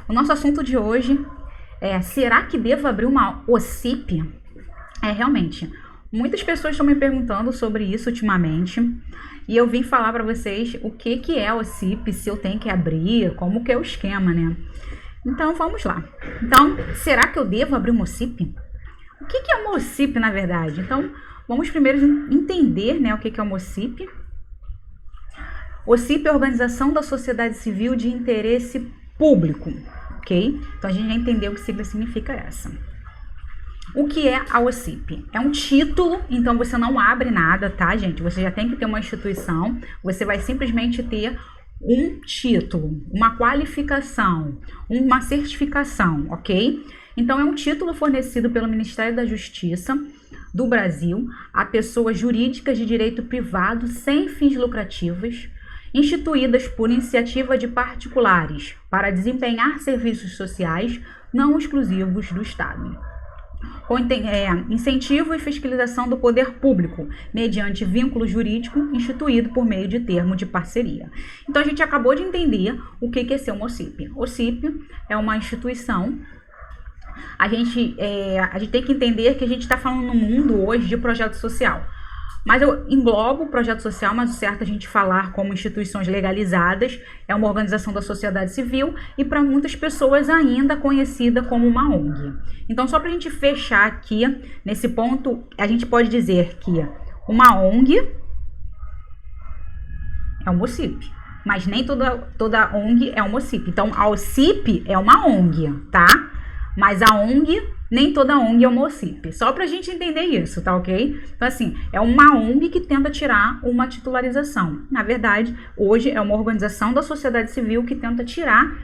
O nosso assunto de hoje é: será que devo abrir uma OCIP? Realmente, muitas pessoas estão me perguntando sobre isso ultimamente, e eu vim falar para vocês o que é a OCIP, se eu tenho que abrir, como que é o esquema, né? Então, vamos lá. Então, será que eu devo abrir uma OCIP? O que é uma OCIP, na verdade? Então, vamos primeiro entender, né, o que é uma OCIP. OCIP é a Organização da Sociedade Civil de Interesse Público, ok? Então, a gente já entendeu o que significa essa. O que é a OCIP? É um título, então você não abre nada, tá, gente? Você já tem que ter uma instituição, você vai simplesmente ter um título, uma qualificação, uma certificação, ok? Então, é um título fornecido pelo Ministério da Justiça do Brasil a pessoas jurídicas de direito privado sem fins lucrativos, instituídas por iniciativa de particulares para desempenhar serviços sociais não exclusivos do Estado, com incentivo e fiscalização do poder público, mediante vínculo jurídico instituído por meio de termo de parceria. Então, a gente acabou de entender o que é ser uma OCIP. OCIP é uma instituição. A gente tem que entender que a gente está falando no mundo hoje de projeto social. Mas eu englobo o projeto social, mas o certo é a gente falar como instituições legalizadas, é uma organização da sociedade civil e para muitas pessoas ainda conhecida como uma ONG. Então, só para a gente fechar aqui, nesse ponto, a gente pode dizer que uma ONG é uma OCIP, mas nem toda ONG é uma OCIP. Então, a OCIP é uma ONG, tá? Mas a ONG, nem toda ONG é uma OCIP. Só pra gente entender isso, tá ok? Então, assim, é uma ONG que tenta tirar uma titularização. Na verdade, hoje é uma organização da sociedade civil que tenta tirar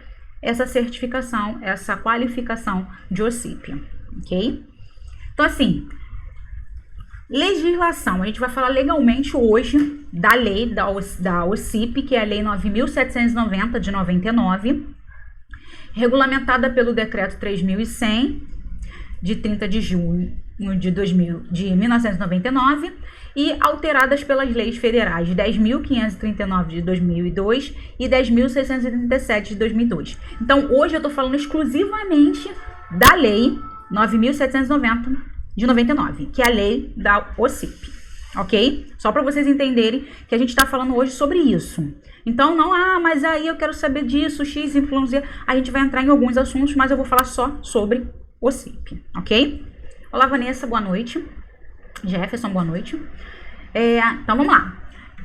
essa certificação, essa qualificação de OCIP, ok? Então, assim, legislação. A gente vai falar legalmente hoje da lei da OCIP, que é a Lei 9.790 de 99, regulamentada pelo Decreto 3.100, de 30 de junho de 1999, e alteradas pelas leis federais 10.539 de 2002 e 10.637 de 2002. Então, hoje eu estou falando exclusivamente da Lei 9.790 de 99, que é a lei da OCIP, ok? Só para vocês entenderem que a gente está falando hoje sobre isso. Então, mas aí eu quero saber disso, X, Y, Z. A gente vai entrar em alguns assuntos, mas eu vou falar só sobre OCIP, ok? Olá, Vanessa, boa noite. Jefferson, boa noite. Então, vamos lá.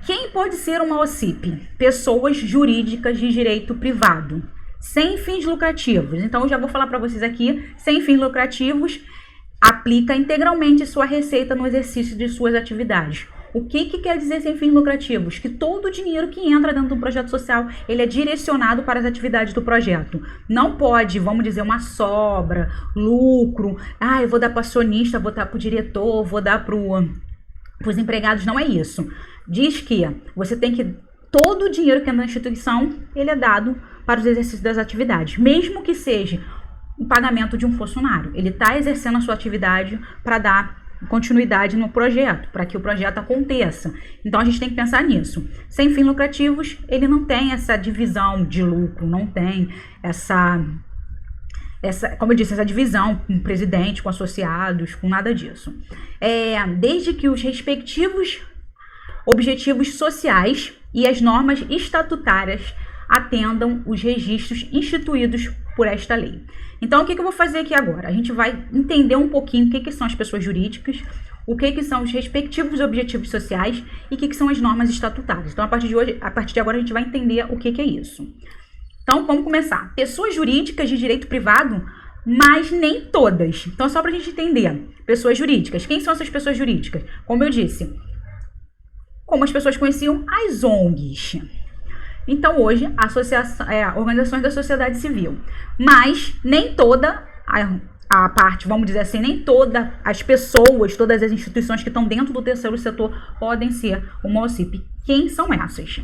Quem pode ser uma OCIP? Pessoas jurídicas de direito privado, sem fins lucrativos. Então, eu já vou falar para vocês aqui, sem fins lucrativos, aplica integralmente sua receita no exercício de suas atividades. O que quer dizer sem fins lucrativos? Que todo o dinheiro que entra dentro do projeto social, ele é direcionado para as atividades do projeto. Não pode, vamos dizer, uma sobra, lucro, eu vou dar para o acionista, vou dar para o diretor, vou dar para os empregados. Não é isso. Diz que você tem que, todo o dinheiro que entra na instituição, ele é dado para os exercícios das atividades, mesmo que seja o pagamento de um funcionário. Ele está exercendo a sua atividade para dar continuidade no projeto, para que o projeto aconteça. Então, a gente tem que pensar nisso. Sem fins lucrativos, ele não tem essa divisão de lucro, não tem essa, como eu disse, essa divisão com o presidente, com associados, com nada disso. Desde que os respectivos objetivos sociais e as normas estatutárias atendam os registros instituídos por esta lei. Então, o que eu vou fazer aqui agora? A gente vai entender um pouquinho o que são as pessoas jurídicas, o que são os respectivos objetivos sociais e o que são as normas estatutárias. Então, a partir de agora, a gente vai entender o que é isso. Então, vamos começar. Pessoas jurídicas de direito privado, mas nem todas. Então, só para a gente entender. Pessoas jurídicas. Quem são essas pessoas jurídicas? Como eu disse, como as pessoas conheciam, as ONGs. Então, hoje, organizações da sociedade civil. Mas nem toda a parte, vamos dizer assim, nem todas as pessoas, todas as instituições que estão dentro do terceiro setor podem ser uma OCIP. Quem são essas?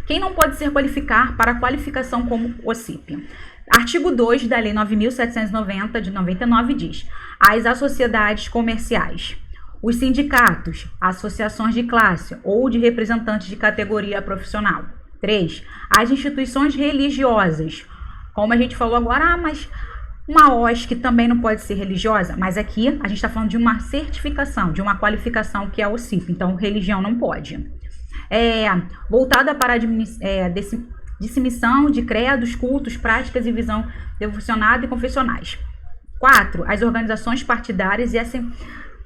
Quem não pode ser qualificar para a qualificação como OCIP? Artigo 2 da Lei 9.790 de 99 diz: as sociedades comerciais, os sindicatos, associações de classe ou de representantes de categoria profissional. 3. As instituições religiosas, Como a gente falou agora, mas uma OSC também não pode ser religiosa, mas aqui a gente está falando de uma certificação, de uma qualificação que é a OCIP, então religião não pode. Voltada para a disseminação de credos, cultos, práticas e visão devocionada e confessionais. 4. As organizações partidárias e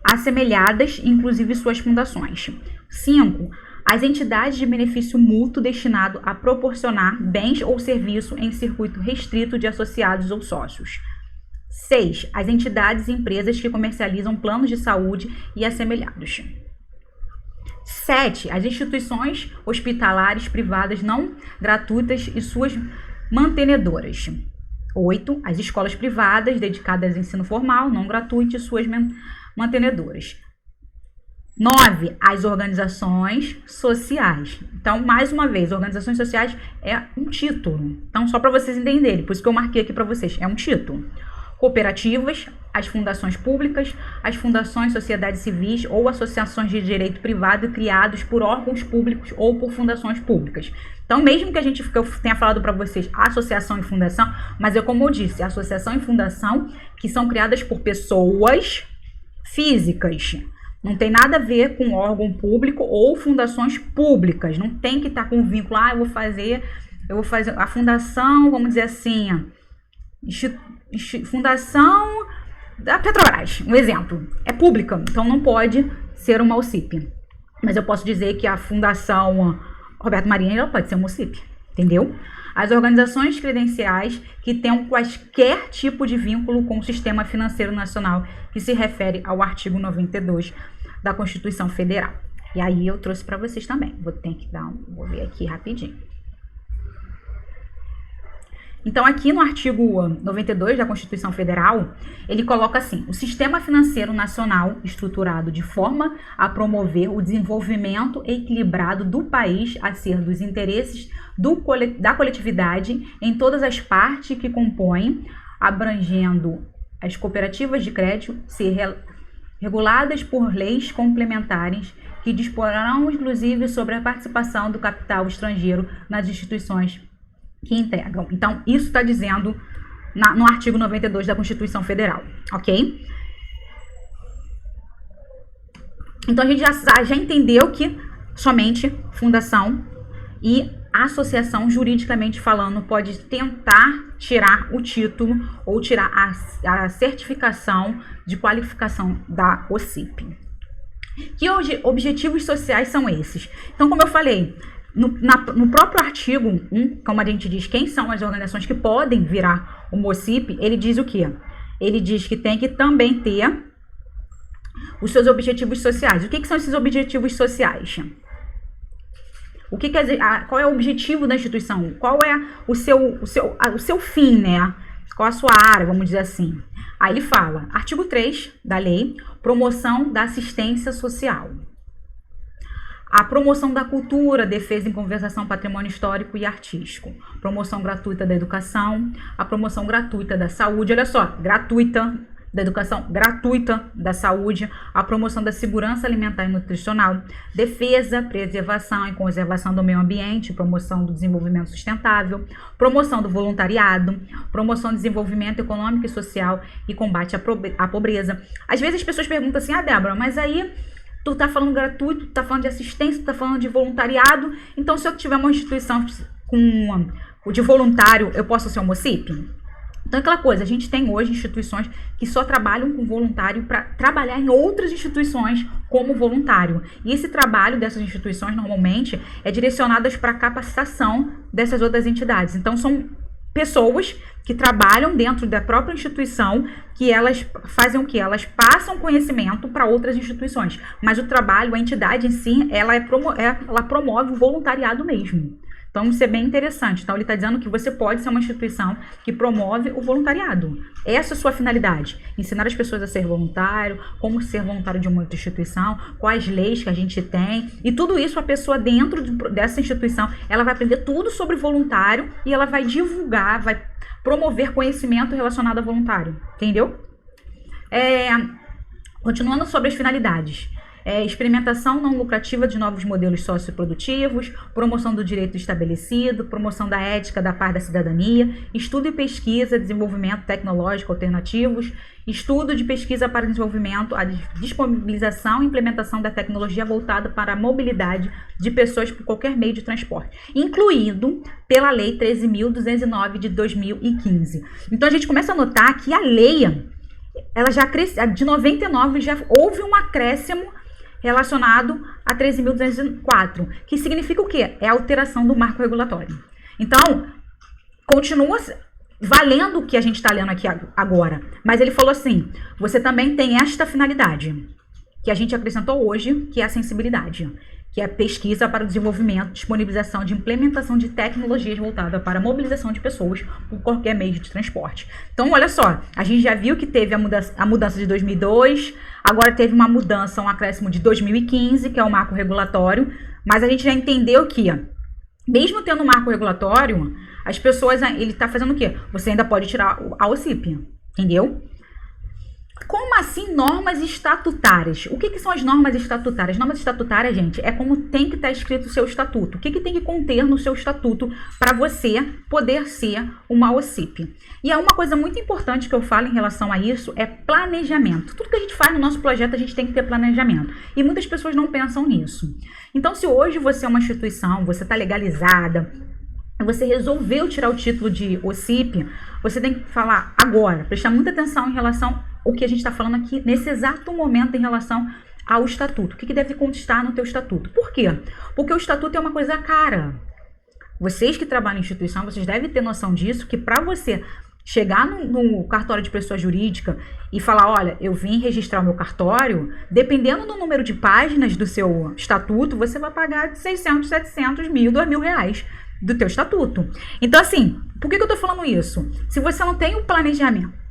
assemelhadas, inclusive suas fundações. 5. As entidades de benefício mútuo destinado a proporcionar bens ou serviços em circuito restrito de associados ou sócios. 6. As entidades e empresas que comercializam planos de saúde e assemelhados. 7. As instituições hospitalares privadas não gratuitas e suas mantenedoras. 8. As escolas privadas dedicadas ao ensino formal, não gratuito e suas mantenedoras. 9. As organizações sociais. Então, mais uma vez, organizações sociais é um título. Então, só para vocês entenderem, por isso que eu marquei aqui para vocês, é um título. Cooperativas, as fundações públicas, as fundações, sociedades civis ou associações de direito privado criados por órgãos públicos ou por fundações públicas. Então, mesmo que eu tenha falado para vocês associação e fundação, mas como eu disse, associação e fundação que são criadas por pessoas físicas. Não tem nada a ver com órgão público ou fundações públicas. Não tem que estar com vínculo. Eu vou fazer a fundação, vamos dizer assim, fundação da Petrobras, um exemplo. É pública, então não pode ser uma OCIP. Mas eu posso dizer que a fundação Roberto Marinho ela pode ser uma OCIP, entendeu? As organizações credenciais que tenham quaisquer tipo de vínculo com o Sistema Financeiro Nacional, que se refere ao artigo 92 da Constituição Federal. E aí eu trouxe para vocês também. Vou ver aqui rapidinho. Então, aqui no artigo 92 da Constituição Federal, ele coloca assim: o Sistema Financeiro Nacional estruturado de forma a promover o desenvolvimento equilibrado do país a ser dos interesses da coletividade em todas as partes que compõem, abrangendo as cooperativas de crédito, ser reguladas por leis complementares que disporão, inclusive, sobre a participação do capital estrangeiro nas instituições que integram. Então, isso está dizendo no artigo 92 da Constituição Federal, ok? Então, a gente já entendeu que somente fundação e associação, juridicamente falando, pode tentar tirar o título ou tirar a certificação de qualificação da OCIP. Que objetivos sociais são esses? Então, como eu falei, no próprio artigo 1, como a gente diz, quem são as organizações que podem virar uma OCIP, ele diz o quê? Ele diz que tem que também ter os seus objetivos sociais. O que são esses objetivos sociais? Qual é o objetivo da instituição? Qual é o seu fim, né? Qual a sua área, vamos dizer assim? Aí ele fala, artigo 3 da lei, promoção da assistência social. A promoção da cultura, defesa e conservação, patrimônio histórico e artístico. Promoção gratuita da educação, a promoção gratuita da saúde, olha só, gratuita da educação, gratuita da saúde, a promoção da segurança alimentar e nutricional, defesa, preservação e conservação do meio ambiente, promoção do desenvolvimento sustentável, promoção do voluntariado, promoção do desenvolvimento econômico e social e combate à pobreza. Às vezes as pessoas perguntam assim, Débora, mas aí tu tá falando gratuito, tu tá falando de assistência, tu tá falando de voluntariado, então se eu tiver uma instituição de voluntário, eu posso ser uma OCIP? Então, aquela coisa, a gente tem hoje instituições que só trabalham com voluntário para trabalhar em outras instituições como voluntário. E esse trabalho dessas instituições, normalmente, é direcionado para a capacitação dessas outras entidades. Então, são pessoas que trabalham dentro da própria instituição, que elas fazem o quê? Elas passam conhecimento para outras instituições. Mas o trabalho, a entidade em si, ela promove o voluntariado mesmo. Então, isso é bem interessante. Então, ele está dizendo que você pode ser uma instituição que promove o voluntariado. Essa é a sua finalidade. Ensinar as pessoas a ser voluntário, como ser voluntário de uma outra instituição, quais leis que a gente tem. E tudo isso, a pessoa dentro dessa instituição, ela vai aprender tudo sobre voluntário e ela vai divulgar, vai promover conhecimento relacionado a voluntário. Entendeu? Continuando sobre as finalidades. experimentação não lucrativa de novos modelos socioprodutivos, promoção do direito estabelecido, promoção da ética da parte da cidadania, estudo e pesquisa, desenvolvimento tecnológico alternativos, estudo de pesquisa para desenvolvimento, a disponibilização e implementação da tecnologia voltada para a mobilidade de pessoas por qualquer meio de transporte, incluído pela Lei 13.209 de 2015. Então a gente começa a notar que a lei, ela já cresceu, de 99 já houve um acréscimo relacionado a 13.204, que significa o quê? É a alteração do marco regulatório. Então, continua valendo o que a gente está lendo aqui agora, mas ele falou assim, você também tem esta finalidade, que a gente acrescentou hoje, que é a sensibilidade, que é a pesquisa para o desenvolvimento, disponibilização de implementação de tecnologias voltadas para a mobilização de pessoas por qualquer meio de transporte. Então, olha só, a gente já viu que teve a mudança de 2002, agora teve uma mudança, um acréscimo de 2015, que é o marco regulatório, mas a gente já entendeu que, mesmo tendo um marco regulatório, as pessoas, ele está fazendo o quê? Você ainda pode tirar a OCIP, entendeu? Como assim normas estatutárias? O que são as normas estatutárias? Normas estatutárias, gente, é como tem que estar escrito o seu estatuto. O que tem que conter no seu estatuto para você poder ser uma OCIP? E é uma coisa muito importante que eu falo em relação a isso, é planejamento. Tudo que a gente faz no nosso projeto, a gente tem que ter planejamento. E muitas pessoas não pensam nisso. Então, se hoje você é uma instituição, você está legalizada, você resolveu tirar o título de OCIP, você tem que falar agora, prestar muita atenção em relação ao que a gente está falando aqui nesse exato momento em relação ao estatuto. O que deve constar no teu estatuto? Por quê? Porque o estatuto é uma coisa cara. Vocês que trabalham em instituição, vocês devem ter noção disso, que para você chegar no cartório de pessoa jurídica e falar, olha, eu vim registrar o meu cartório, dependendo do número de páginas do seu estatuto, você vai pagar de 600, 700, 1.000, 2.000 reais do teu estatuto. Então, assim, por que eu tô falando isso? Se você não tem um planejamento,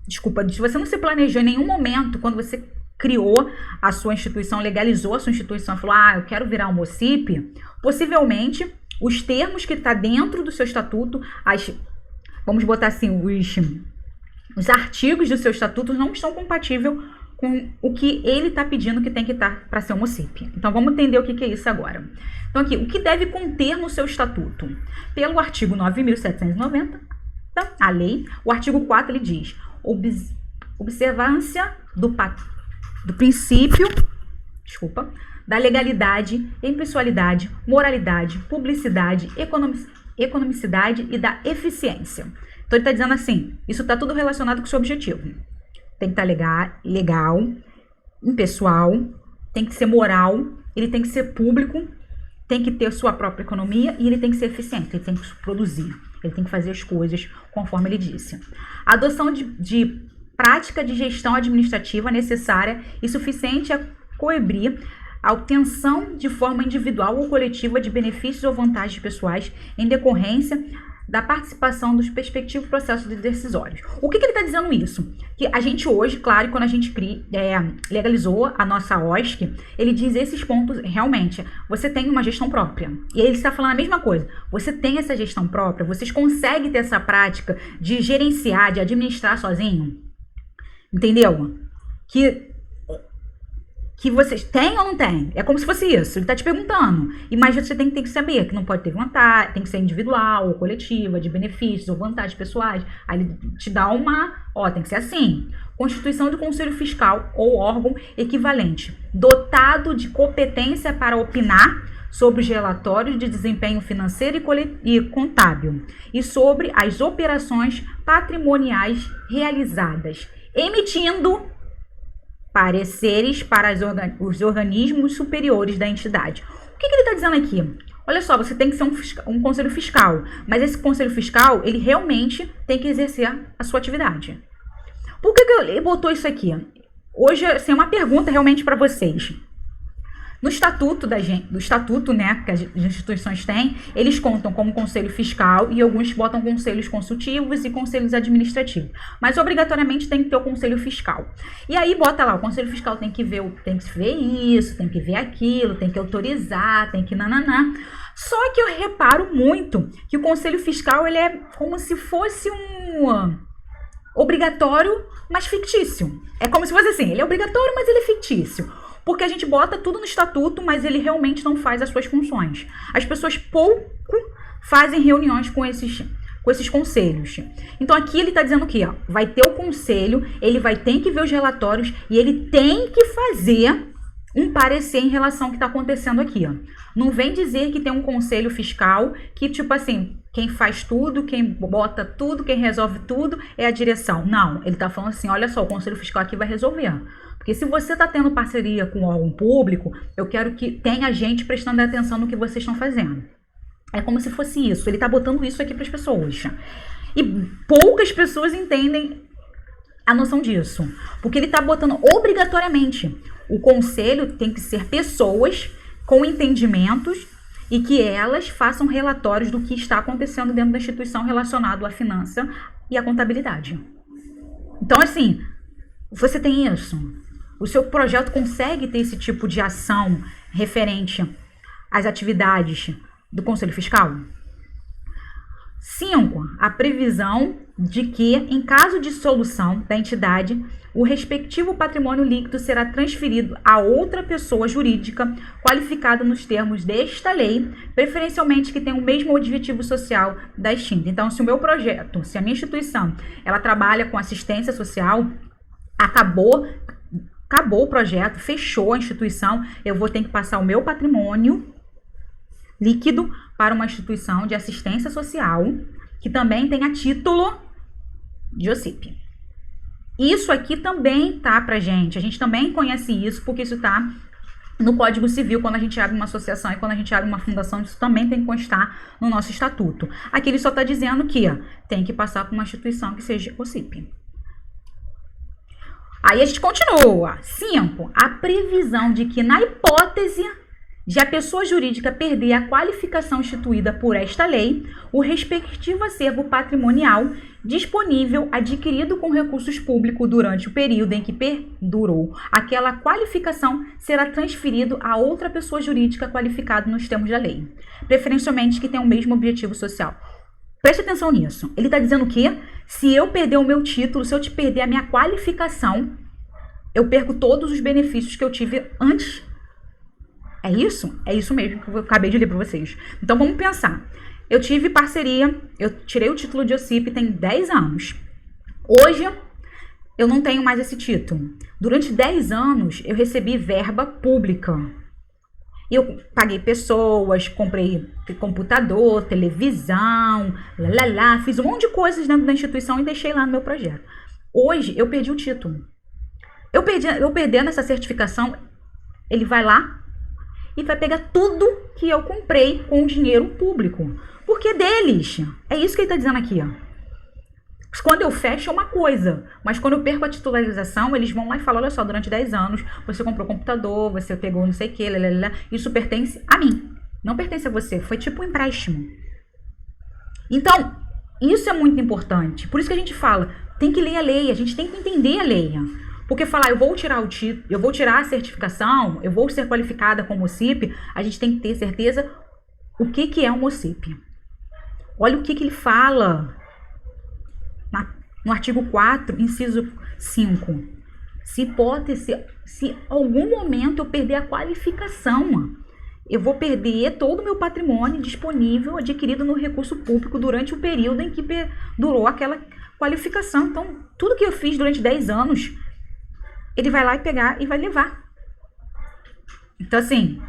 se você não se planejou em nenhum momento, quando você criou a sua instituição, legalizou a sua instituição, falou, eu quero virar uma OCIP, possivelmente, os termos que está dentro do seu estatuto, vamos botar assim, os artigos do seu estatuto não estão compatíveis com o que ele está pedindo que tem que estar para ser uma OCIP. Então, vamos entender o que é isso agora. Então, aqui, o que deve conter no seu estatuto? Pelo artigo 9.790, a lei, o artigo 4, ele diz, observância do princípio, da legalidade, impessoalidade, moralidade, publicidade, economicidade e da eficiência. Então, ele está dizendo assim, isso está tudo relacionado com o seu objetivo. Tem que estar legal, impessoal, tem que ser moral, ele tem que ser público, tem que ter sua própria economia e ele tem que ser eficiente, ele tem que produzir, ele tem que fazer as coisas conforme ele disse. A adoção de prática de gestão administrativa necessária e suficiente a coibir a obtenção de forma individual ou coletiva de benefícios ou vantagens pessoais em decorrência da participação dos respectivos processos decisórios. O que ele está dizendo isso? Que a gente hoje, claro, quando a gente legalizou a nossa OSC, ele diz esses pontos, realmente, você tem uma gestão própria. E ele está falando a mesma coisa. Você tem essa gestão própria, vocês conseguem ter essa prática de gerenciar, de administrar sozinho? Entendeu? Que vocês têm ou não têm? É como se fosse isso. Ele está te perguntando. Mas você tem que saber que não pode ter vantagem, tem que ser individual ou coletiva, de benefícios ou vantagens pessoais. Aí ele te dá tem que ser assim. Constituição do Conselho Fiscal ou órgão equivalente, dotado de competência para opinar sobre os relatórios de desempenho financeiro e contábil e sobre as operações patrimoniais realizadas, emitindo pareceres para os organismos superiores da entidade. O que ele está dizendo aqui? Olha só, você tem que ser um conselho fiscal, mas esse conselho fiscal, ele realmente tem que exercer a sua atividade. Por que ele botou isso aqui? Hoje, assim, é uma pergunta realmente para vocês. No estatuto do estatuto, né, que as instituições têm, eles contam como conselho fiscal e alguns botam conselhos consultivos e conselhos administrativos. Mas obrigatoriamente tem que ter o conselho fiscal. E aí bota lá, o conselho fiscal tem que ver isso, tem que ver aquilo, tem que autorizar, tem que nananã. Só que eu reparo muito que o conselho fiscal, ele é como se fosse obrigatório, mas fictício. É como se fosse assim, ele é obrigatório, mas ele é fictício. Porque a gente bota tudo no estatuto, mas ele realmente não faz as suas funções. As pessoas pouco fazem reuniões com esses conselhos. Então aqui ele está dizendo que vai ter o conselho, ele vai ter que ver os relatórios e ele tem que fazer um parecer em relação ao que está acontecendo aqui. Não vem dizer que tem um conselho fiscal que, tipo assim, quem faz tudo, quem bota tudo, quem resolve tudo é a direção. Não, ele está falando assim, olha só, o conselho fiscal aqui vai resolver. Porque se você está tendo parceria com algum público, eu quero que tenha gente prestando atenção no que vocês estão fazendo. É como se fosse isso. Ele está botando isso aqui para as pessoas. E poucas pessoas entendem a noção disso. Porque ele está botando obrigatoriamente. O conselho tem que ser pessoas com entendimentos e que elas façam relatórios do que está acontecendo dentro da instituição relacionado à finança e à contabilidade. Então, assim, você tem isso. O seu projeto consegue ter esse tipo de ação referente às atividades do Conselho Fiscal? 5. A previsão de que, em caso de dissolução da entidade, o respectivo patrimônio líquido será transferido a outra pessoa jurídica qualificada nos termos desta lei, preferencialmente que tenha o mesmo objetivo social da extinta. Então, se o meu projeto, se a minha instituição, ela trabalha com assistência social, acabou o projeto, fechou a instituição, eu vou ter que passar o meu patrimônio líquido para uma instituição de assistência social que também tenha título de OCIP. Isso aqui também tá pra gente. A gente também conhece isso porque isso tá no Código Civil quando a gente abre uma associação e quando a gente abre uma fundação, isso também tem que constar no nosso estatuto. Aqui ele só tá dizendo que tem que passar por uma instituição que seja OCIP. Aí a gente continua. 5. A previsão de que, na hipótese de a pessoa jurídica perder a qualificação instituída por esta lei, o respectivo acervo patrimonial disponível adquirido com recursos públicos durante o período em que perdurou aquela qualificação será transferido a outra pessoa jurídica qualificada nos termos da lei, preferencialmente que tenha o mesmo objetivo social. Preste atenção nisso. Ele está dizendo que se eu perder o meu título, se eu te perder a minha qualificação, eu perco todos os benefícios que eu tive antes. É isso? É isso mesmo que eu acabei de ler para vocês. Então vamos pensar. Eu tive parceria, eu tirei o título de OCIP tem 10 anos. Hoje eu não tenho mais esse título. Durante 10 anos eu recebi verba pública. Eu paguei pessoas, comprei computador, televisão, fiz um monte de coisas dentro da instituição e deixei lá no meu projeto. Hoje eu perdi o título. Eu perdendo essa certificação, ele vai lá e vai pegar tudo que eu comprei com dinheiro público. Porque é deles. É isso que ele está dizendo aqui. Quando eu fecho é uma coisa, mas quando eu perco a titularização, eles vão lá e falam, olha só, durante 10 anos, você comprou computador, você pegou não sei o que, isso pertence a mim. Não pertence a você, foi tipo um empréstimo. Então, isso é muito importante. Por isso que a gente fala, tem que ler a lei, a gente tem que entender a lei. Porque falar, eu vou tirar o título, eu vou tirar a certificação, eu vou ser qualificada como OCIP, a gente tem que ter certeza o que é um OCIP. Olha o que ele fala no artigo 4, inciso 5. Se algum momento eu perder a qualificação, eu vou perder todo o meu patrimônio disponível adquirido no recurso público durante o período em que durou aquela qualificação. Então, tudo que eu fiz durante 10 anos, ele vai lá e pegar e vai levar. Então, assim,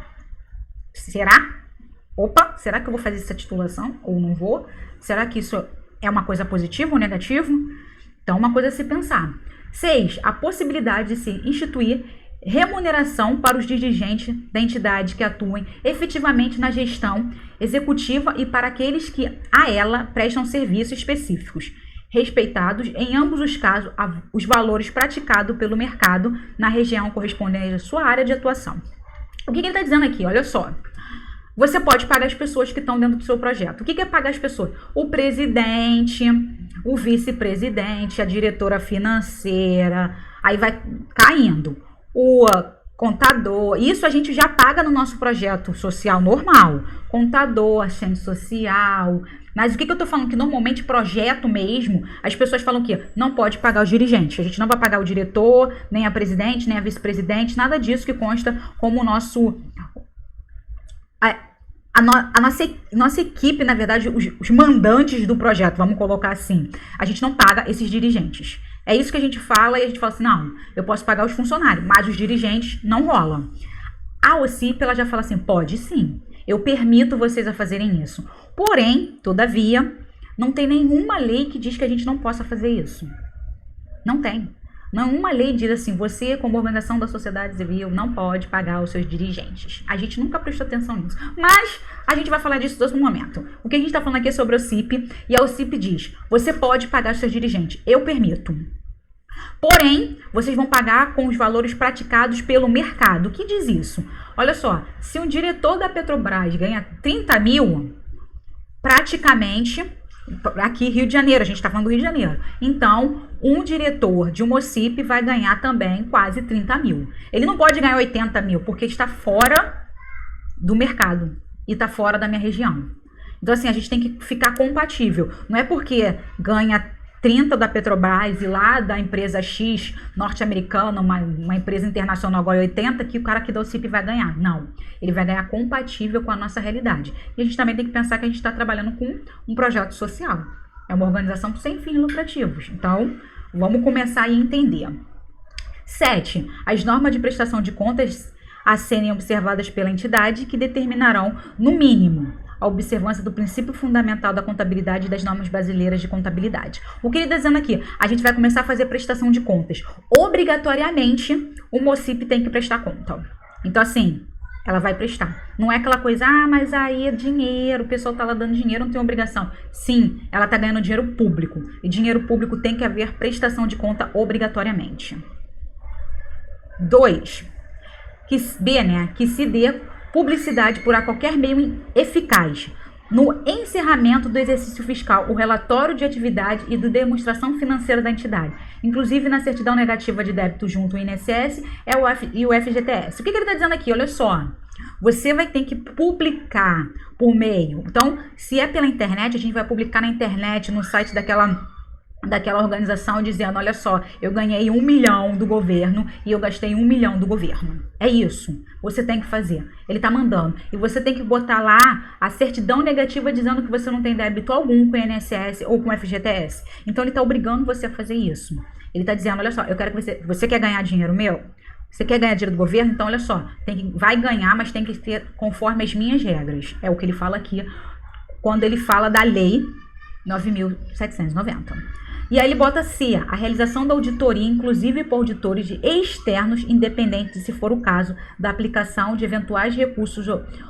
será? Opa, será que eu vou fazer essa titulação ou não vou? Será que isso é uma coisa positiva ou negativa? Então, uma coisa a se pensar. 6. A possibilidade de se instituir remuneração para os dirigentes da entidade que atuem efetivamente na gestão executiva e para aqueles que a ela prestam serviços específicos, respeitados, em ambos os casos, os valores praticados pelo mercado na região correspondente à sua área de atuação. O que ele está dizendo aqui? Olha só. Você pode pagar as pessoas que estão dentro do seu projeto. O que é pagar as pessoas? O presidente, o vice-presidente, a diretora financeira, aí vai caindo. Contador, isso a gente já paga no nosso projeto social normal. Contador, assistente social. Mas o que eu tô falando? Que normalmente projeto mesmo, as pessoas falam que não pode pagar os dirigentes. A gente não vai pagar o diretor, nem a presidente, nem a vice-presidente, nada disso que consta como o nosso... A nossa equipe, na verdade, os mandantes do projeto, vamos colocar assim, a gente não paga esses dirigentes. É isso que a gente fala e a gente fala assim, não, eu posso pagar os funcionários, mas os dirigentes não rolam. A OCIP, ela já fala assim, pode sim, eu permito vocês a fazerem isso. Porém, todavia, não tem nenhuma lei que diz que a gente não possa fazer isso. Não tem. Nenhuma lei diz assim, você como organização da sociedade civil não pode pagar os seus dirigentes. A gente nunca prestou atenção nisso. Mas a gente vai falar disso em outro momento. O que a gente está falando aqui é sobre a OCIP, e a OCIP diz, você pode pagar os seus dirigentes, eu permito. Porém, vocês vão pagar com os valores praticados pelo mercado. O que diz isso? Olha só, se um diretor da Petrobras ganha 30 mil, praticamente... Aqui Rio de Janeiro, a gente está falando do Rio de Janeiro. Então, um diretor de uma OCIP vai ganhar também quase 30 mil. Ele não pode ganhar 80 mil, porque está fora do mercado e está fora da minha região. Então, assim, a gente tem que ficar compatível. Não é porque ganha 30 da Petrobras e lá da empresa X norte-americana, uma empresa internacional agora 80, que o cara aqui da OCIP vai ganhar. Não, ele vai ganhar compatível com a nossa realidade. E a gente também tem que pensar que a gente está trabalhando com um projeto social. É uma organização sem fins lucrativos. Então, vamos começar a entender. 7. As normas de prestação de contas a serem observadas pela entidade que determinarão, no mínimo, a observância do princípio fundamental da contabilidade e das normas brasileiras de contabilidade. O que ele está dizendo aqui? A gente vai começar a fazer prestação de contas. Obrigatoriamente, o OCIP tem que prestar conta. Então, assim, ela vai prestar. Não é aquela coisa, mas aí é dinheiro, o pessoal está lá dando dinheiro, não tem obrigação. Sim, ela está ganhando dinheiro público. E dinheiro público tem que haver prestação de conta obrigatoriamente. 2. Que se dê publicidade por qualquer meio eficaz no encerramento do exercício fiscal, o relatório de atividade e de demonstração financeira da entidade, inclusive na certidão negativa de débito junto ao INSS e o FGTS. O que ele está dizendo aqui? Olha só, você vai ter que publicar por meio. Então, se é pela internet, a gente vai publicar na internet, no site daquela organização, dizendo, olha só, eu ganhei 1 milhão do governo e eu gastei 1 milhão do governo. É isso. Você tem que fazer. Ele tá mandando. E você tem que botar lá a certidão negativa dizendo que você não tem débito algum com o INSS ou com o FGTS. Então, ele tá obrigando você a fazer isso. Ele tá dizendo, olha só, eu quero que você quer ganhar dinheiro meu? Você quer ganhar dinheiro do governo? Então, olha só, vai ganhar, mas tem que ter conforme as minhas regras. É o que ele fala aqui, quando ele fala da lei 9.790. E aí ele bota C, a realização da auditoria, inclusive por auditores externos, independentes, se for o caso, da aplicação de eventuais recursos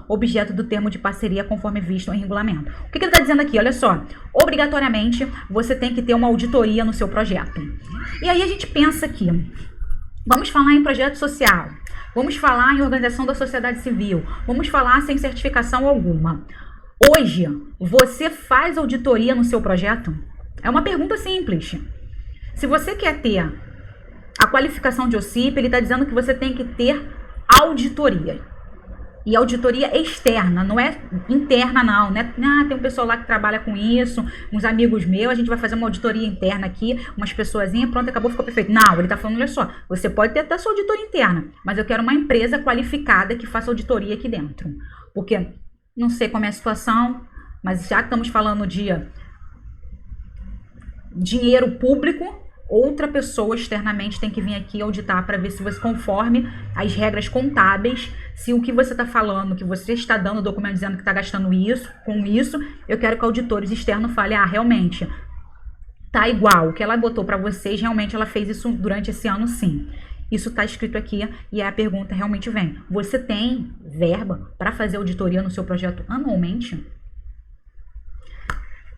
objeto do termo de parceria conforme visto em regulamento. O que ele está dizendo aqui? Olha só, obrigatoriamente você tem que ter uma auditoria no seu projeto. E aí a gente pensa aqui, vamos falar em projeto social, vamos falar em organização da sociedade civil, vamos falar sem certificação alguma. Hoje, você faz auditoria no seu projeto? É uma pergunta simples. Se você quer ter a qualificação de OCIP, ele está dizendo que você tem que ter auditoria. E auditoria externa, não é interna não, né? Tem um pessoal lá que trabalha com isso, uns amigos meus, a gente vai fazer uma auditoria interna aqui, umas pessoazinhas, pronto, acabou, ficou perfeito. Não, ele está falando, olha só, você pode ter até sua auditoria interna, mas eu quero uma empresa qualificada que faça auditoria aqui dentro. Porque não sei como é a situação, mas já que estamos falando de dinheiro público, outra pessoa externamente tem que vir aqui auditar para ver se você conforme as regras contábeis, se o que você está falando, que você está dando o documento dizendo que está gastando isso, com isso, eu quero que auditores externos falem, realmente, tá igual, o que ela botou para vocês, realmente ela fez isso durante esse ano sim. Isso está escrito aqui e a pergunta realmente vem, você tem verba para fazer auditoria no seu projeto anualmente?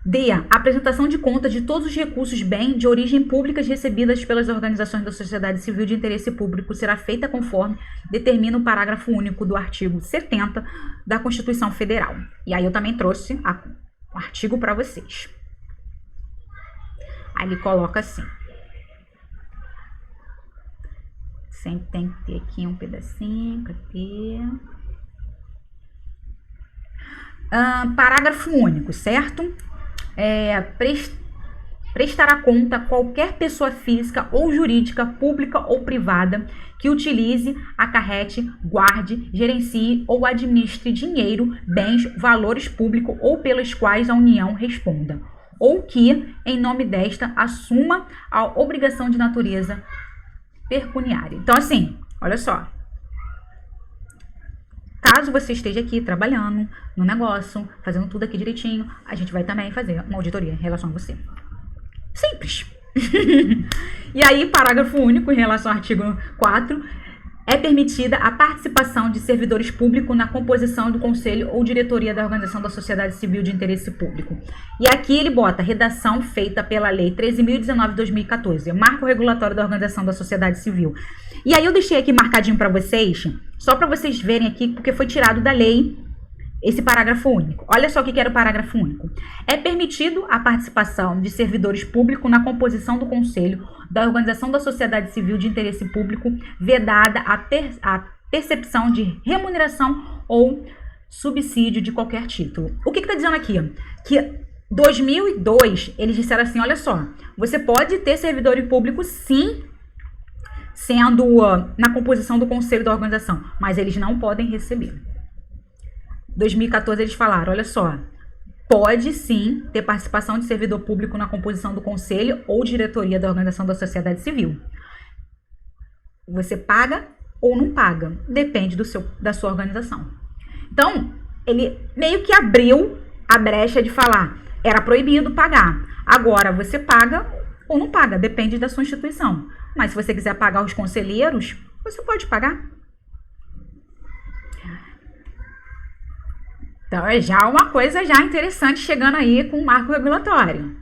D. A apresentação de contas de todos os recursos bem de origem públicas recebidas pelas organizações da sociedade civil de interesse público será feita conforme determina o parágrafo único do artigo 70 da Constituição Federal. E aí eu também trouxe o artigo para vocês. Aí ele coloca assim. Sempre tem que ter aqui um pedacinho. Cadê? Parágrafo único, certo? Prestará conta qualquer pessoa física ou jurídica, pública ou privada, que utilize, acarrete, guarde, gerencie ou administre dinheiro, bens, valores públicos ou pelos quais a União responda, ou que, em nome desta, assuma a obrigação de natureza pecuniária. Então, assim, olha só. Caso você esteja aqui trabalhando no negócio, fazendo tudo aqui direitinho, a gente vai também fazer uma auditoria em relação a você. Simples. E aí, parágrafo único em relação ao artigo 4, é permitida a participação de servidores públicos na composição do conselho ou diretoria da organização da sociedade civil de interesse público. E aqui ele bota redação feita pela Lei 13.019/2014, marco regulatório da organização da sociedade civil. E aí eu deixei aqui marcadinho para vocês, só para vocês verem aqui, porque foi tirado da lei esse parágrafo único. Olha só o que era o parágrafo único. É permitido a participação de servidores públicos na composição do conselho da organização da sociedade civil de interesse público, vedada a percepção de remuneração ou subsídio de qualquer título. O que está dizendo aqui? Que 2002, eles disseram assim, olha só, você pode ter servidor público sim, sendo na composição do conselho da organização, mas eles não podem receber. 2014 eles falaram, olha só, pode sim ter participação de servidor público na composição do conselho ou diretoria da organização da sociedade civil. Você paga ou não paga, depende da sua organização. Então, ele meio que abriu a brecha de falar, era proibido pagar. Agora, você paga ou não paga, depende da sua instituição. Mas se você quiser pagar os conselheiros, você pode pagar. Então, é já uma coisa já interessante chegando aí com o marco regulatório.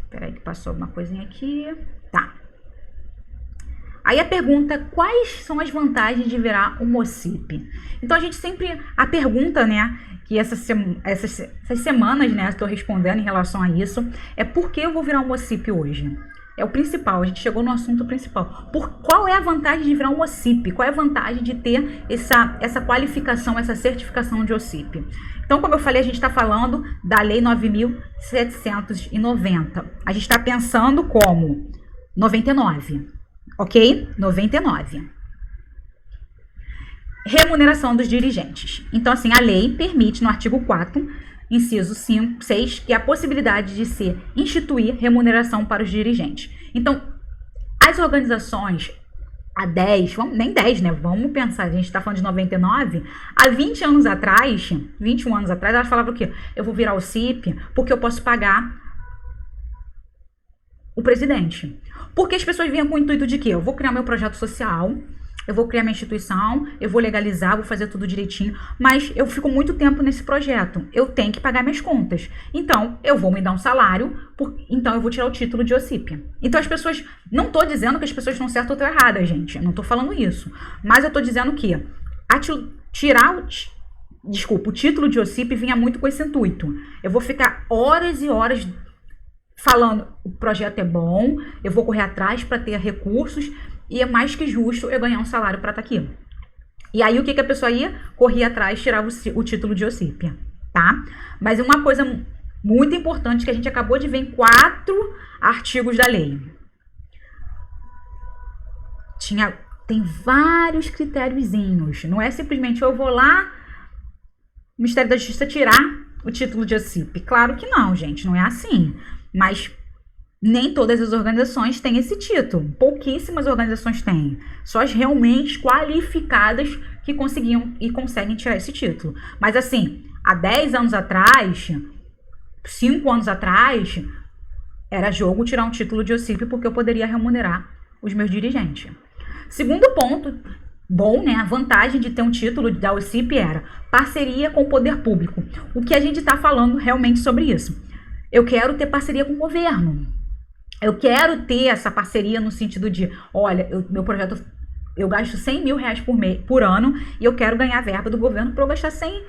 Espera aí que passou uma coisinha aqui. Tá. Aí a pergunta, quais são as vantagens de virar um OCIP? Então, a gente sempre, a pergunta, né, que essas semanas, né, estou respondendo em relação a isso, é por que eu vou virar um OCIP hoje? É o principal, a gente chegou no assunto principal. Qual é a vantagem de virar um OCIP? Qual é a vantagem de ter essa qualificação, essa certificação de OCIP? Então, como eu falei, a gente está falando da Lei 9.790. A gente está pensando como 99, ok? 99. Remuneração dos dirigentes. Então, assim, a lei permite, no artigo 4, inciso 6, que é a possibilidade de se instituir remuneração para os dirigentes. Então, as organizações há 10, nem 10, né? Vamos pensar, a gente está falando de 99, há 20 anos atrás, 21 anos atrás, elas falavam o quê? Eu vou virar o CIP porque eu posso pagar o presidente. Porque as pessoas vinham com o intuito de quê? Eu vou criar meu projeto social, eu vou criar minha instituição, eu vou legalizar, vou fazer tudo direitinho, mas eu fico muito tempo nesse projeto, eu tenho que pagar minhas contas. Então, eu vou me dar um salário, então eu vou tirar o título de OCIP. Então, as pessoas, não estou dizendo que as pessoas estão certas ou estão erradas, gente, eu não estou falando isso, mas eu estou dizendo que o título de OCIP vinha muito com esse intuito. Eu vou ficar horas e horas falando, o projeto é bom, eu vou correr atrás para ter recursos, e é mais que justo eu ganhar um salário para estar aqui. E aí, o que a pessoa ia? Corria atrás, tirava o título de OCIP, tá? Mas uma coisa muito importante que a gente acabou de ver em 4 artigos da lei. Tem vários critériozinhos. Não é simplesmente eu vou lá, o Ministério da Justiça tirar o título de OCIP. Claro que não, gente, não é assim. Mas nem todas as organizações têm esse título. Pouquíssimas organizações têm. Só as realmente qualificadas que conseguem tirar esse título. Mas assim, há 10 anos atrás, 5 anos atrás, era jogo tirar um título de OCIP porque eu poderia remunerar os meus dirigentes. Segundo ponto, bom, né? A vantagem de ter um título da OCIP era parceria com o poder público. O que a gente está falando realmente sobre isso? Eu quero ter parceria com o governo. Eu quero ter essa parceria no sentido de, olha, meu projeto eu gasto 100 mil reais por ano e eu quero ganhar verba do governo para eu gastar 100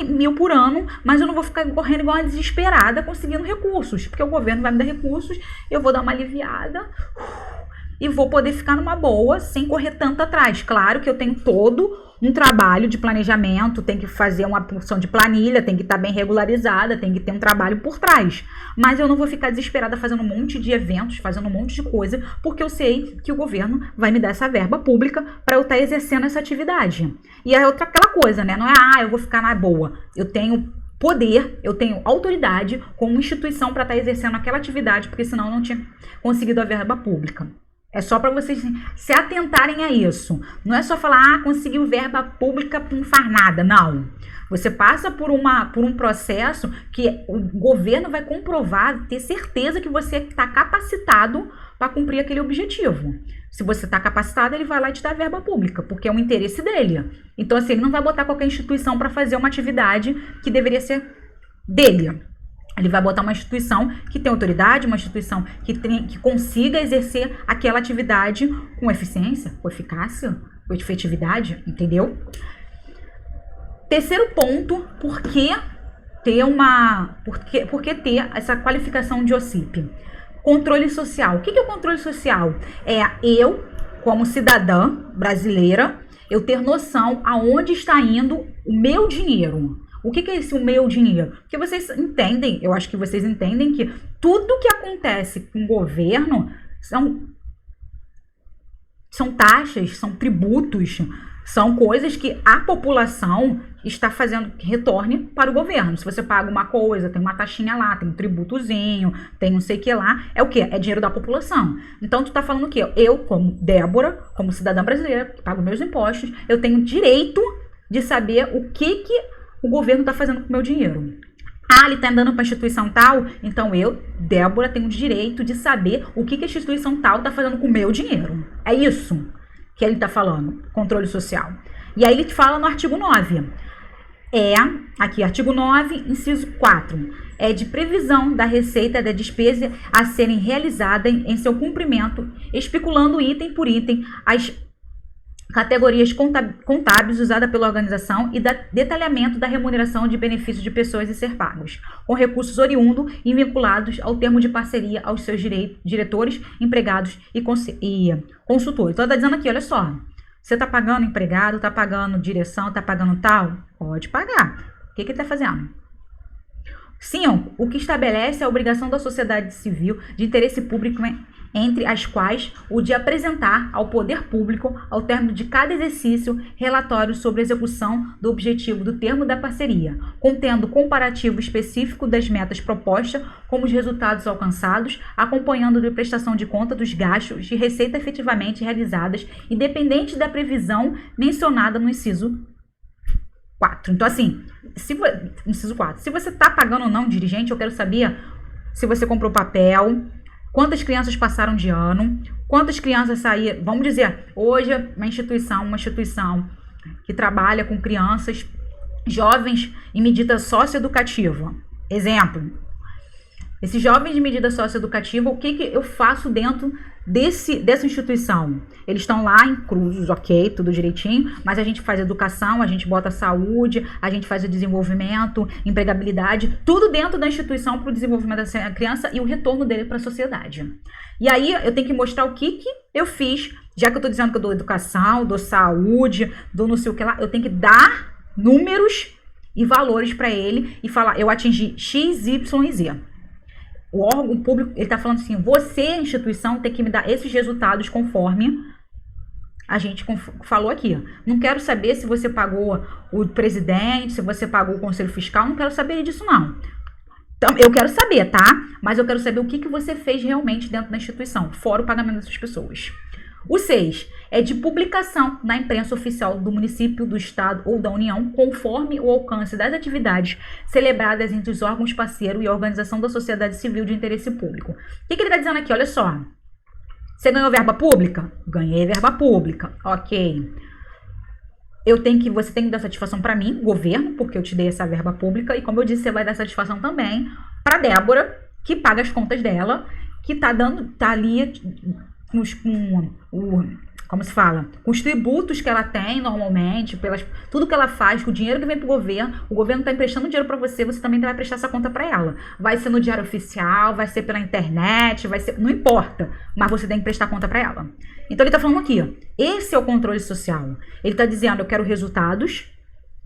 mil por ano, mas eu não vou ficar correndo igual uma desesperada conseguindo recursos, porque o governo vai me dar recursos, eu vou dar uma aliviada e vou poder ficar numa boa, sem correr tanto atrás. Claro que eu tenho todo um trabalho de planejamento, tem que fazer uma porção de planilha, tem que estar bem regularizada, tem que ter um trabalho por trás. Mas eu não vou ficar desesperada fazendo um monte de eventos, fazendo um monte de coisa, porque eu sei que o governo vai me dar essa verba pública para eu estar exercendo essa atividade. E é aquela coisa, né? Não é, eu vou ficar na boa. Eu tenho poder, eu tenho autoridade como instituição para estar exercendo aquela atividade, porque senão eu não tinha conseguido a verba pública. É só para vocês se atentarem a isso. Não é só falar, conseguiu verba pública, não faz nada. Não. Você passa por um processo que o governo vai comprovar, ter certeza que você está capacitado para cumprir aquele objetivo. Se você está capacitado, ele vai lá e te dá verba pública, porque é um interesse dele. Então, assim, ele não vai botar qualquer instituição para fazer uma atividade que deveria ser dele. Ele vai botar uma instituição que tem autoridade, uma instituição que consiga exercer aquela atividade com eficiência, com eficácia, com efetividade, entendeu? Terceiro ponto, por que ter essa qualificação de OCIP? Controle social. O que é o controle social? É eu, como cidadã brasileira, eu ter noção aonde está indo o meu dinheiro. O que é esse o meu dinheiro? Porque vocês entendem, eu acho que vocês entendem que tudo que acontece com o governo são taxas, são tributos, são coisas que a população está fazendo que retorne para o governo. Se você paga uma coisa, tem uma taxinha lá, tem um tributozinho, tem não sei o que lá, é o quê? É dinheiro da população. Então, tu tá falando o quê? Eu, como Débora, como cidadã brasileira, que pago meus impostos, eu tenho direito de saber o que o governo está fazendo com o meu dinheiro. Ah, ele está andando para a instituição tal? Então eu, Débora, tenho o direito de saber o que a instituição tal está fazendo com o meu dinheiro. É isso que ele está falando, controle social. E aí ele te fala no artigo 9. Aqui, artigo 9, inciso 4. É de previsão da receita da despesa a serem realizada em seu cumprimento, especulando item por item as categorias contábeis usadas pela organização e detalhamento da remuneração de benefícios de pessoas a ser pagos, com recursos oriundos e vinculados ao termo de parceria aos seus diretores, empregados e consultores. Então, está dizendo aqui, olha só, você está pagando empregado, está pagando direção, está pagando tal? Pode pagar. O que ele está fazendo? 5. O que estabelece a obrigação da sociedade civil de interesse público, entre as quais o de apresentar ao poder público, ao término de cada exercício, relatórios sobre a execução do objetivo do termo da parceria, contendo comparativo específico das metas propostas, como os resultados alcançados, acompanhando de prestação de conta dos gastos de receita efetivamente realizadas, independente da previsão mencionada no inciso 4. Então, assim, inciso 4. Se você está pagando ou não dirigente, eu quero saber se você comprou papel, quantas crianças passaram de ano, quantas crianças saíram. Vamos dizer, hoje uma instituição que trabalha com crianças, jovens em medida socioeducativa. Exemplo, esses jovens de medida socioeducativa, o que eu faço dentro dessa instituição? Eles estão lá inclusos, ok, tudo direitinho, mas a gente faz educação, a gente bota saúde, a gente faz o desenvolvimento, empregabilidade, tudo dentro da instituição para o desenvolvimento da criança e o retorno dele para a sociedade. E aí eu tenho que mostrar o que eu fiz, já que eu estou dizendo que eu dou educação, dou saúde, dou não sei o que lá, eu tenho que dar números e valores para ele e falar, eu atingi X, Y e Z. O órgão público, ele está falando assim, você, instituição, tem que me dar esses resultados conforme a gente falou aqui. Não quero saber se você pagou o presidente, se você pagou o conselho fiscal, não quero saber disso não. Então, eu quero saber, tá? Mas eu quero saber o que você fez realmente dentro da instituição, fora o pagamento dessas pessoas. O 6 é de publicação na imprensa oficial do município, do estado ou da União, conforme o alcance das atividades celebradas entre os órgãos parceiros e a organização da sociedade civil de interesse público. O que ele está dizendo aqui? Olha só. Você ganhou verba pública? Ganhei verba pública. Ok. Você tem que dar satisfação para mim, governo, porque eu te dei essa verba pública. E como eu disse, você vai dar satisfação também para Débora, que paga as contas dela, que tá ali como se fala, com os tributos que ela tem normalmente, tudo que ela faz, com o dinheiro que vem pro governo, o governo tá emprestando dinheiro para você, você também vai prestar essa conta para ela. Vai ser no diário oficial, vai ser pela internet, vai ser, não importa, mas você tem que prestar conta para ela. Então ele tá falando aqui, ó, esse é o controle social. Ele tá dizendo, eu quero resultados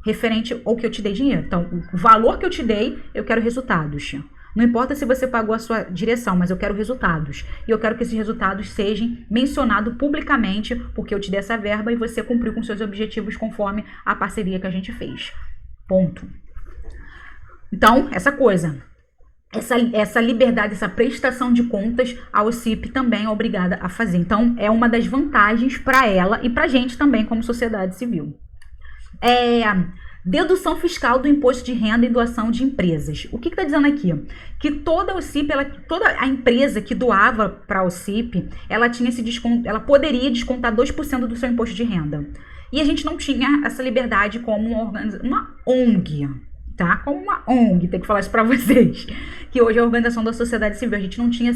referente ao que eu te dei dinheiro. Então, o valor que eu te dei, eu quero resultados. Não importa se você pagou a sua direção, mas eu quero resultados. E eu quero que esses resultados sejam mencionados publicamente, porque eu te dei essa verba e você cumpriu com seus objetivos conforme a parceria que a gente fez. Ponto. Então, essa coisa. Essa liberdade, essa prestação de contas, a OCIP também é obrigada a fazer. Então, é uma das vantagens para ela e para a gente também como sociedade civil. Dedução fiscal do imposto de renda e doação de empresas. O que está dizendo aqui? Que toda a OCIP, toda a empresa que doava para a OCIP, ela tinha esse desconto, ela poderia descontar 2% do seu imposto de renda. E a gente não tinha essa liberdade como uma ONG, tá? Como uma ONG, tem que falar isso para vocês. Que hoje é a Organização da Sociedade Civil. A gente não tinha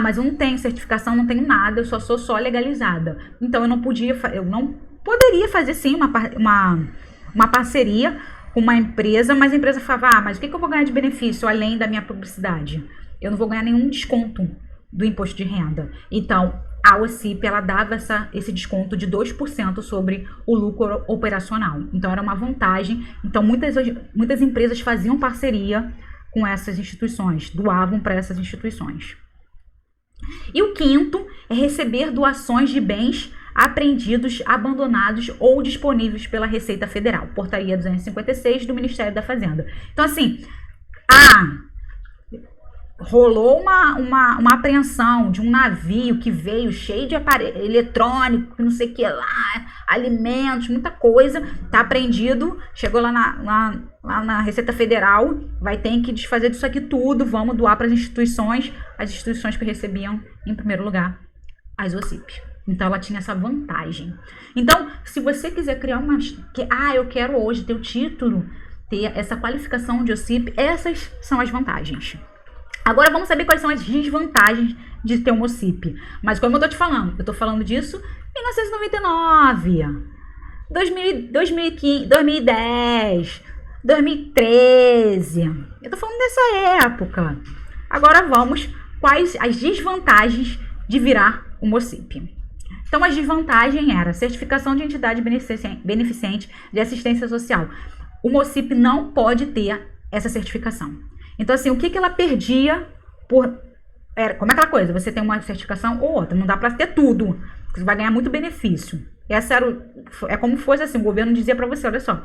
mas eu não tenho certificação, não tenho nada, eu sou só legalizada. Então eu não poderia fazer sim uma parceria com uma empresa, mas a empresa falava, mas o que eu vou ganhar de benefício além da minha publicidade? Eu não vou ganhar nenhum desconto do imposto de renda. Então, a OCIP, ela dava esse desconto de 2% sobre o lucro operacional. Então, era uma vantagem. Então, muitas empresas faziam parceria com essas instituições, doavam para essas instituições. E o quinto é receber doações de bens apreendidos, abandonados ou disponíveis pela Receita Federal, portaria 256 do Ministério da Fazenda. Então, assim, rolou uma apreensão de um navio que veio cheio de aparelho eletrônico, não sei o que lá, alimentos, muita coisa, tá apreendido, chegou lá na Receita Federal, vai ter que desfazer disso aqui tudo, vamos doar para as instituições que recebiam, em primeiro lugar, as OCIP. Então, ela tinha essa vantagem. Então, se você quiser criar eu quero hoje ter o título, ter essa qualificação de OCIP, essas são as vantagens. Agora, vamos saber quais são as desvantagens de ter uma OCIP. Mas, como eu tô te falando, eu tô falando disso em 1999, 2015, 2010, 2013. Eu tô falando dessa época. Agora, quais as desvantagens de virar uma OCIP? Então, a desvantagem era certificação de entidade beneficente de assistência social. Uma OCIP não pode ter essa certificação. Então, assim, o que ela perdia como é aquela coisa, você tem uma certificação ou outra, não dá para ter tudo, você vai ganhar muito benefício. É como fosse assim, o governo dizia para você, olha só,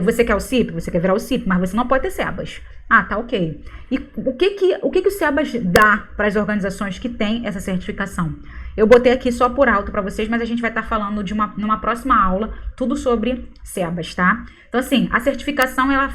você quer o CIP, você quer virar o CIP, mas você não pode ter SEBAS. Tá, ok. E o que o SEBAS dá para as organizações que têm essa certificação? Eu botei aqui só por alto para vocês, mas a gente vai estar falando numa próxima aula, tudo sobre SEBAS, tá? Então, assim, a certificação, ela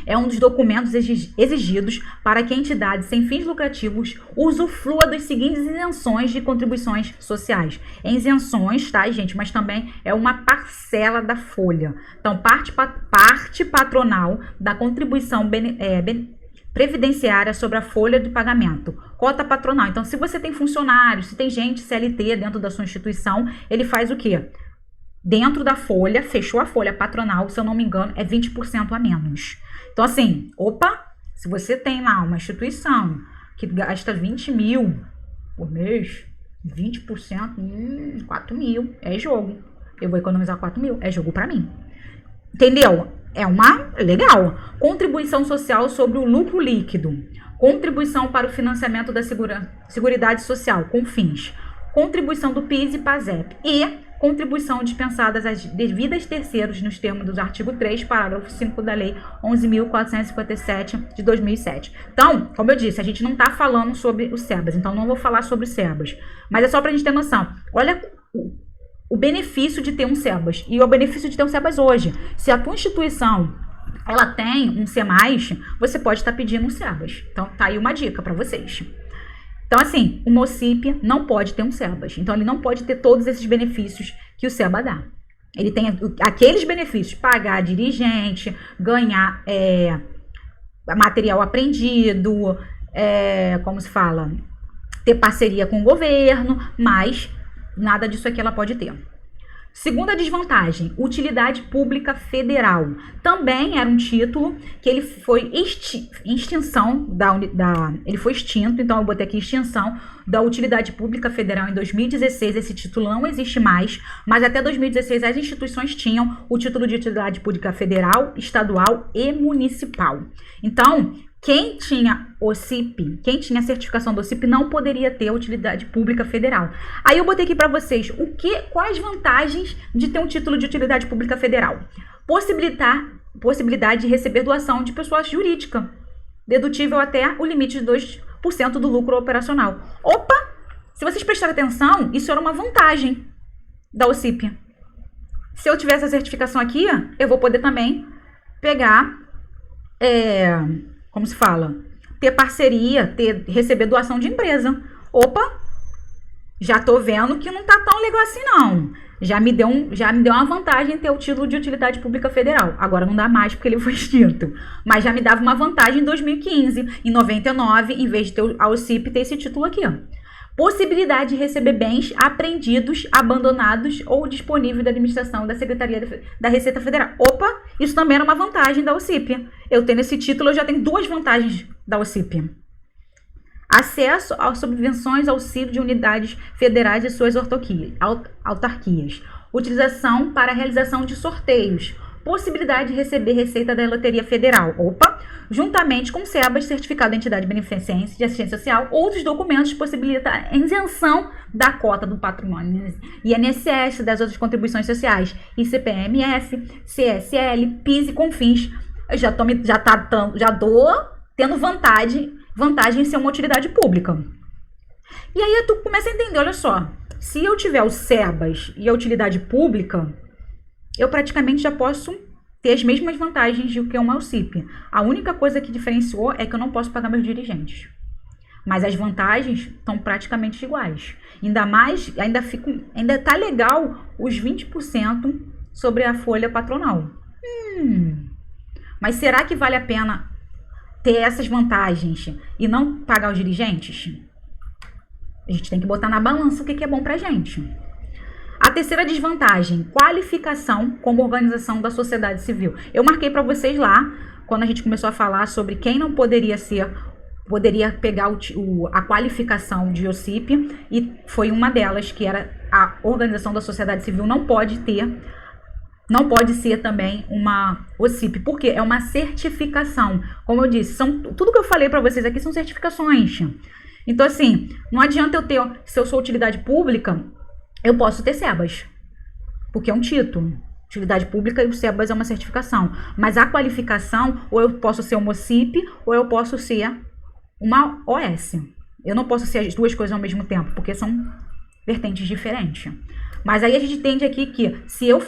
é um dos documentos exigidos para que a entidade sem fins lucrativos usufrua das seguintes isenções de contribuições sociais. Isenções, tá, gente? Mas também é uma parcela da folha. Então, parte patronal da contribuição previdenciária sobre a folha de pagamento. Cota patronal. Então, se você tem funcionários, se tem gente CLT dentro da sua instituição, ele faz o quê? Dentro da folha, fechou a folha patronal, se eu não me engano, é 20% a menos. Então, assim, se você tem lá uma instituição que gasta 20 mil por mês, 20%, 4 mil, é jogo. Eu vou economizar 4 mil, é jogo pra mim. Entendeu? Legal. Contribuição social sobre o lucro líquido. Contribuição para o financiamento da Seguridade Social, com fins. Contribuição do PIS e PASEP. E contribuição dispensadas às devidas terceiros nos termos do artigo 3, parágrafo 5 da Lei 11.457 de 2007. Então, como eu disse, a gente não está falando sobre o SEBAS, então não vou falar sobre o SEBAS. Mas é só para a gente ter noção. Olha o benefício de ter um SEBAS e o benefício de ter um SEBAS hoje. Se a tua instituição ela tem um C+, você pode estar pedindo um SEBAS. Então, tá aí uma dica para vocês. Então, assim, o OCIP não pode ter um SEBAS. Então, ele não pode ter todos esses benefícios que o SEBA dá. Ele tem aqueles benefícios, pagar dirigente, ganhar material apreendido, como se fala, ter parceria com o governo, mas nada disso aqui ela pode ter. Segunda desvantagem, utilidade pública federal. Também era um título que ele foi extinção ele foi extinto, então eu botei aqui extinção da utilidade pública federal em 2016. Esse título não existe mais, mas até 2016 as instituições tinham o título de utilidade pública federal, estadual e municipal. Então, quem tinha OCIP, quem tinha a certificação do OCIP não poderia ter a utilidade pública federal. Aí eu botei aqui para vocês quais vantagens de ter um título de utilidade pública federal. Possibilidade de receber doação de pessoa jurídica, dedutível até o limite de 2% do lucro operacional. Opa! Se vocês prestarem atenção, isso era uma vantagem da OCIP. Se eu tiver essa certificação aqui, eu vou poder também pegar... como se fala? Ter parceria, receber doação de empresa. Opa! Já tô vendo que não tá tão legal assim, não. Já me deu uma vantagem ter o título de utilidade pública federal. Agora não dá mais porque ele foi extinto. Mas já me dava uma vantagem em 2015. Em 99, em vez de ter a OCIP, ter esse título aqui, ó. Possibilidade de receber bens apreendidos, abandonados ou disponíveis da administração da Secretaria da Receita Federal. Opa, isso também era uma vantagem da OCIP. Eu tendo esse título, eu já tenho duas vantagens da OCIP. Acesso às subvenções, auxílio de unidades federais e suas autarquias. Utilização para a realização de sorteios. Possibilidade de receber receita da Loteria Federal. Opa! Juntamente com SEBAS, certificado de entidade beneficente de assistência social, outros documentos possibilitam a isenção da cota do patrimônio INSS, das outras contribuições sociais, ICPMF, CSL, PIS e CONFINS. Eu já dou tendo vantagem em ser uma utilidade pública. E aí tu começa a entender, olha só, se eu tiver o SEBAS e a utilidade pública, eu praticamente já posso ter as mesmas vantagens do que uma OCIP. A única coisa que diferenciou é que eu não posso pagar meus dirigentes. Mas as vantagens estão praticamente iguais. Ainda tá legal os 20% sobre a folha patronal. Mas será que vale a pena ter essas vantagens e não pagar os dirigentes? A gente tem que botar na balança o que é bom pra gente. A terceira desvantagem, qualificação como organização da sociedade civil. Eu marquei para vocês lá, quando a gente começou a falar sobre quem não poderia pegar a qualificação de OCIP, e foi uma delas, que era a organização da sociedade civil não pode ser também uma OCIP, porque é uma certificação. Como eu disse, tudo que eu falei para vocês aqui são certificações. Então, assim, não adianta se eu sou utilidade pública, eu posso ter SEBAS, porque é um título. Utilidade pública e o SEBAS é uma certificação. Mas a qualificação, ou eu posso ser uma OCIP, ou eu posso ser uma OS. Eu não posso ser as duas coisas ao mesmo tempo, porque são vertentes diferentes. Mas aí a gente entende aqui que se eu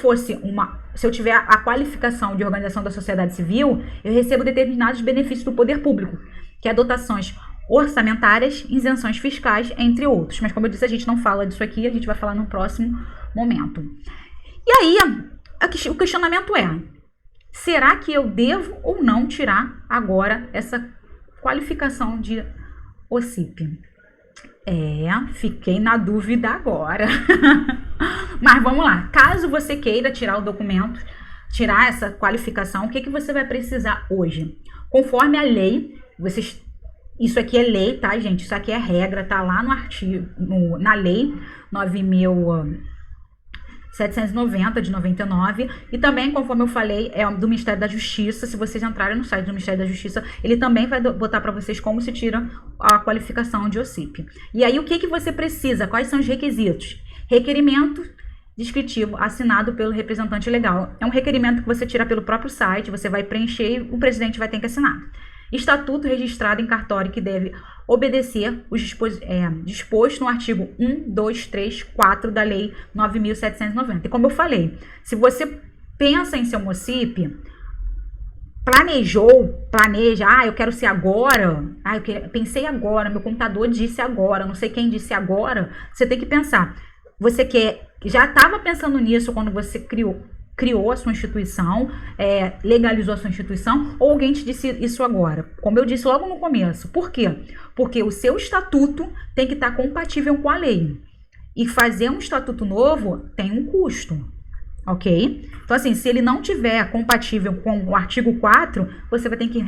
tiver a qualificação de organização da sociedade civil, eu recebo determinados benefícios do poder público, que é dotações orçamentárias, isenções fiscais, entre outros. Mas como eu disse, a gente não fala disso aqui, a gente vai falar no próximo momento. E aí, o questionamento é, será que eu devo ou não tirar agora essa qualificação de OCIP? Fiquei na dúvida agora. Mas vamos lá. Caso você queira tirar o documento, tirar essa qualificação, o que você vai precisar hoje? Conforme a lei, isso aqui é lei, tá, gente? Isso aqui é regra, tá lá no artigo, na lei 9.790 de 99, e também, conforme eu falei, é do Ministério da Justiça. Se vocês entrarem no site do Ministério da Justiça, ele também vai botar para vocês como se tira a qualificação de OCIP. E aí, o que você precisa? Quais são os requisitos? Requerimento descritivo assinado pelo representante legal. É um requerimento que você tira pelo próprio site, você vai preencher e o presidente vai ter que assinar. Estatuto registrado em cartório que deve obedecer os disposto no artigo 1, 2, 3, 4 da Lei 9.790. E como eu falei, se você pensa em ser um OCIP, planeja, eu quero ser agora, pensei agora, meu computador disse agora, não sei quem disse agora, você tem que pensar, já estava pensando nisso quando você criou a sua instituição, legalizou a sua instituição, ou alguém te disse isso agora? Como eu disse logo no começo. Por quê? Porque o seu estatuto tem que estar compatível com a lei. E fazer um estatuto novo tem um custo, ok? Então, assim, se ele não tiver compatível com o artigo 4, você vai ter que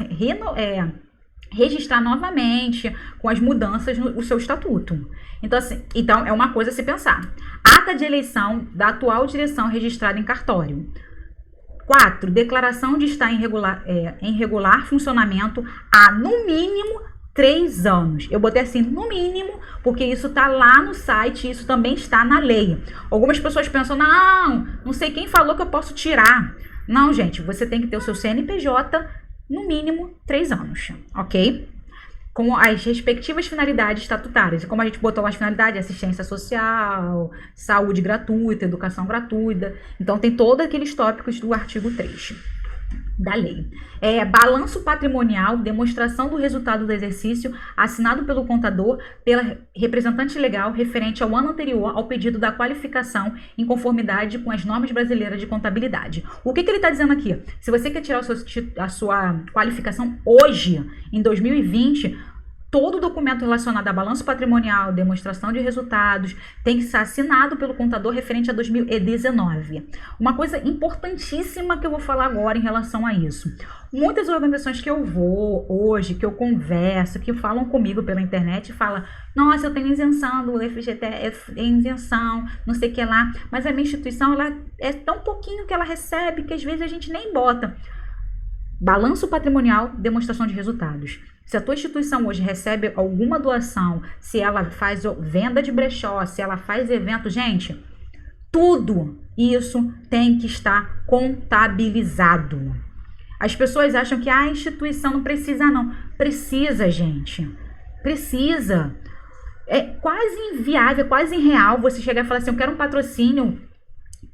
registrar novamente com as mudanças no seu estatuto. Então, assim, é uma coisa a se pensar. Ata de eleição da atual direção registrada em cartório. 4. Declaração de estar em regular funcionamento há, no mínimo, 3 anos. Eu botei assim, no mínimo, porque isso está lá no site, isso também está na lei. Algumas pessoas pensam, não sei quem falou que eu posso tirar. Não, gente, você tem que ter o seu CNPJ, no mínimo, 3 anos, ok? Com as respectivas finalidades estatutárias. E como a gente botou as finalidades, assistência social, saúde gratuita, educação gratuita. Então, tem todos aqueles tópicos do artigo 3 da lei. Balanço patrimonial, demonstração do resultado do exercício, assinado pelo contador, pela representante legal, referente ao ano anterior ao pedido da qualificação em conformidade com as normas brasileiras de contabilidade. O que ele está dizendo aqui? Se você quer tirar a sua qualificação hoje, em 2020, todo documento relacionado a balanço patrimonial, demonstração de resultados, tem que ser assinado pelo contador referente a 2019. Uma coisa importantíssima que eu vou falar agora em relação a isso. Muitas organizações que eu vou hoje, que eu converso, que falam comigo pela internet, falam, nossa, eu tenho isenção do FGTS, isenção, não sei o que lá, mas a minha instituição, ela é tão pouquinho que ela recebe que às vezes a gente nem bota. Balanço patrimonial, demonstração de resultados. Se a tua instituição hoje recebe alguma doação, se ela faz venda de brechó, se ela faz evento, gente, tudo isso tem que estar contabilizado. As pessoas acham que a instituição não precisa, não. Precisa, gente. Precisa. É quase inviável, quase irreal você chegar e falar assim, eu quero um patrocínio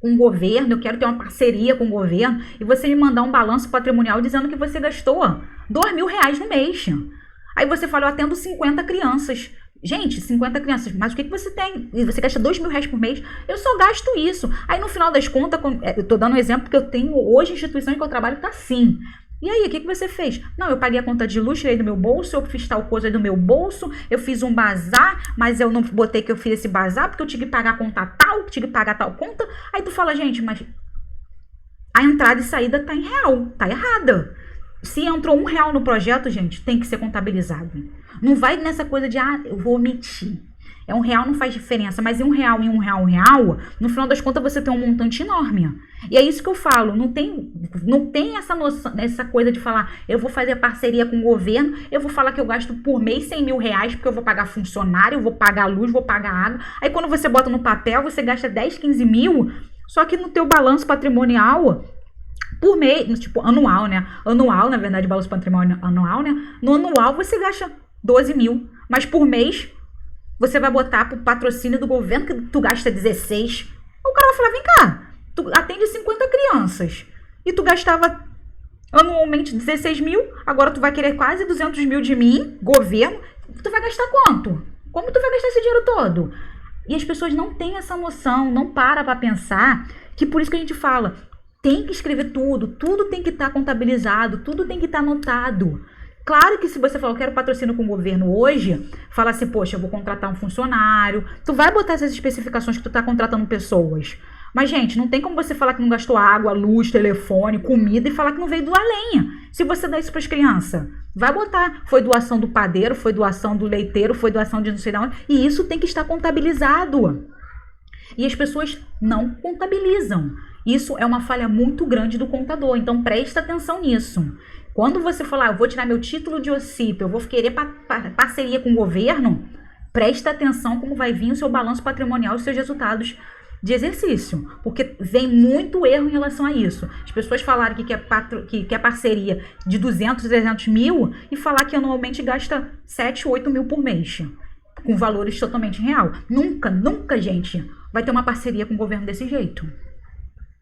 com o governo, eu quero ter uma parceria com o governo, e você me mandar um balanço patrimonial dizendo que você gastou R$2.000 no mês. Aí você fala, eu atendo 50 crianças. Gente, 50 crianças, mas o que você tem? Você gasta R$2.000 por mês? Eu só gasto isso. Aí no final das contas, eu tô dando um exemplo porque eu tenho hoje instituições que eu trabalho tá assim. E aí, o que você fez? Não, eu paguei a conta de luz, tirei do meu bolso, eu fiz tal coisa do meu bolso, eu fiz um bazar, mas eu não botei que eu fiz esse bazar, porque eu tinha que pagar a conta tal, tinha que pagar tal conta. Aí tu fala, gente, mas a entrada e saída tá em real, tá errada. Se entrou R$1 no projeto, gente, tem que ser contabilizado. Não vai nessa coisa de, eu vou omitir. R$1 não faz diferença, mas em R$1, no final das contas você tem um montante enorme. E é isso que eu falo, não tem essa noção, essa coisa de falar, eu vou fazer parceria com o governo, eu vou falar que eu gasto por mês R$100.000, porque eu vou pagar funcionário, eu vou pagar luz, vou pagar água. Aí quando você bota no papel, você gasta 10, 15 mil, só que no teu balanço patrimonial, por mês, tipo anual, né? Anual, na verdade, balanço patrimonial anual, né? No anual você gasta 12 mil, mas por mês você vai botar pro patrocínio do governo que tu gasta 16. O cara vai falar, vem cá, tu atende 50 crianças e tu gastava anualmente 16 mil, agora tu vai querer quase 200 mil de mim, governo, tu vai gastar quanto? Como tu vai gastar esse dinheiro todo? E as pessoas não têm essa noção, não param pra pensar, que por isso que a gente fala, tem que escrever tudo tem que estar contabilizado, tudo tem que estar anotado. Claro que se você falar, eu quero patrocínio com o governo hoje, fala assim, poxa, eu vou contratar um funcionário, tu vai botar essas especificações que tu tá contratando pessoas. Mas, gente, não tem como você falar que não gastou água, luz, telefone, comida e falar que não veio doar lenha. Se você dá isso para as crianças, vai botar, foi doação do padeiro, foi doação do leiteiro, foi doação de não sei de onde, e isso tem que estar contabilizado. E as pessoas não contabilizam. Isso é uma falha muito grande do contador, então presta atenção nisso. Quando você falar, eu vou tirar meu título de OCIP, eu vou querer parceria com o governo, presta atenção como vai vir o seu balanço patrimonial e os seus resultados de exercício, porque vem muito erro em relação a isso. As pessoas falarem que quer parceria de 200, 300 mil e falar que anualmente gasta 7, 8 mil por mês, com valores totalmente real. Nunca, gente, vai ter uma parceria com o governo desse jeito.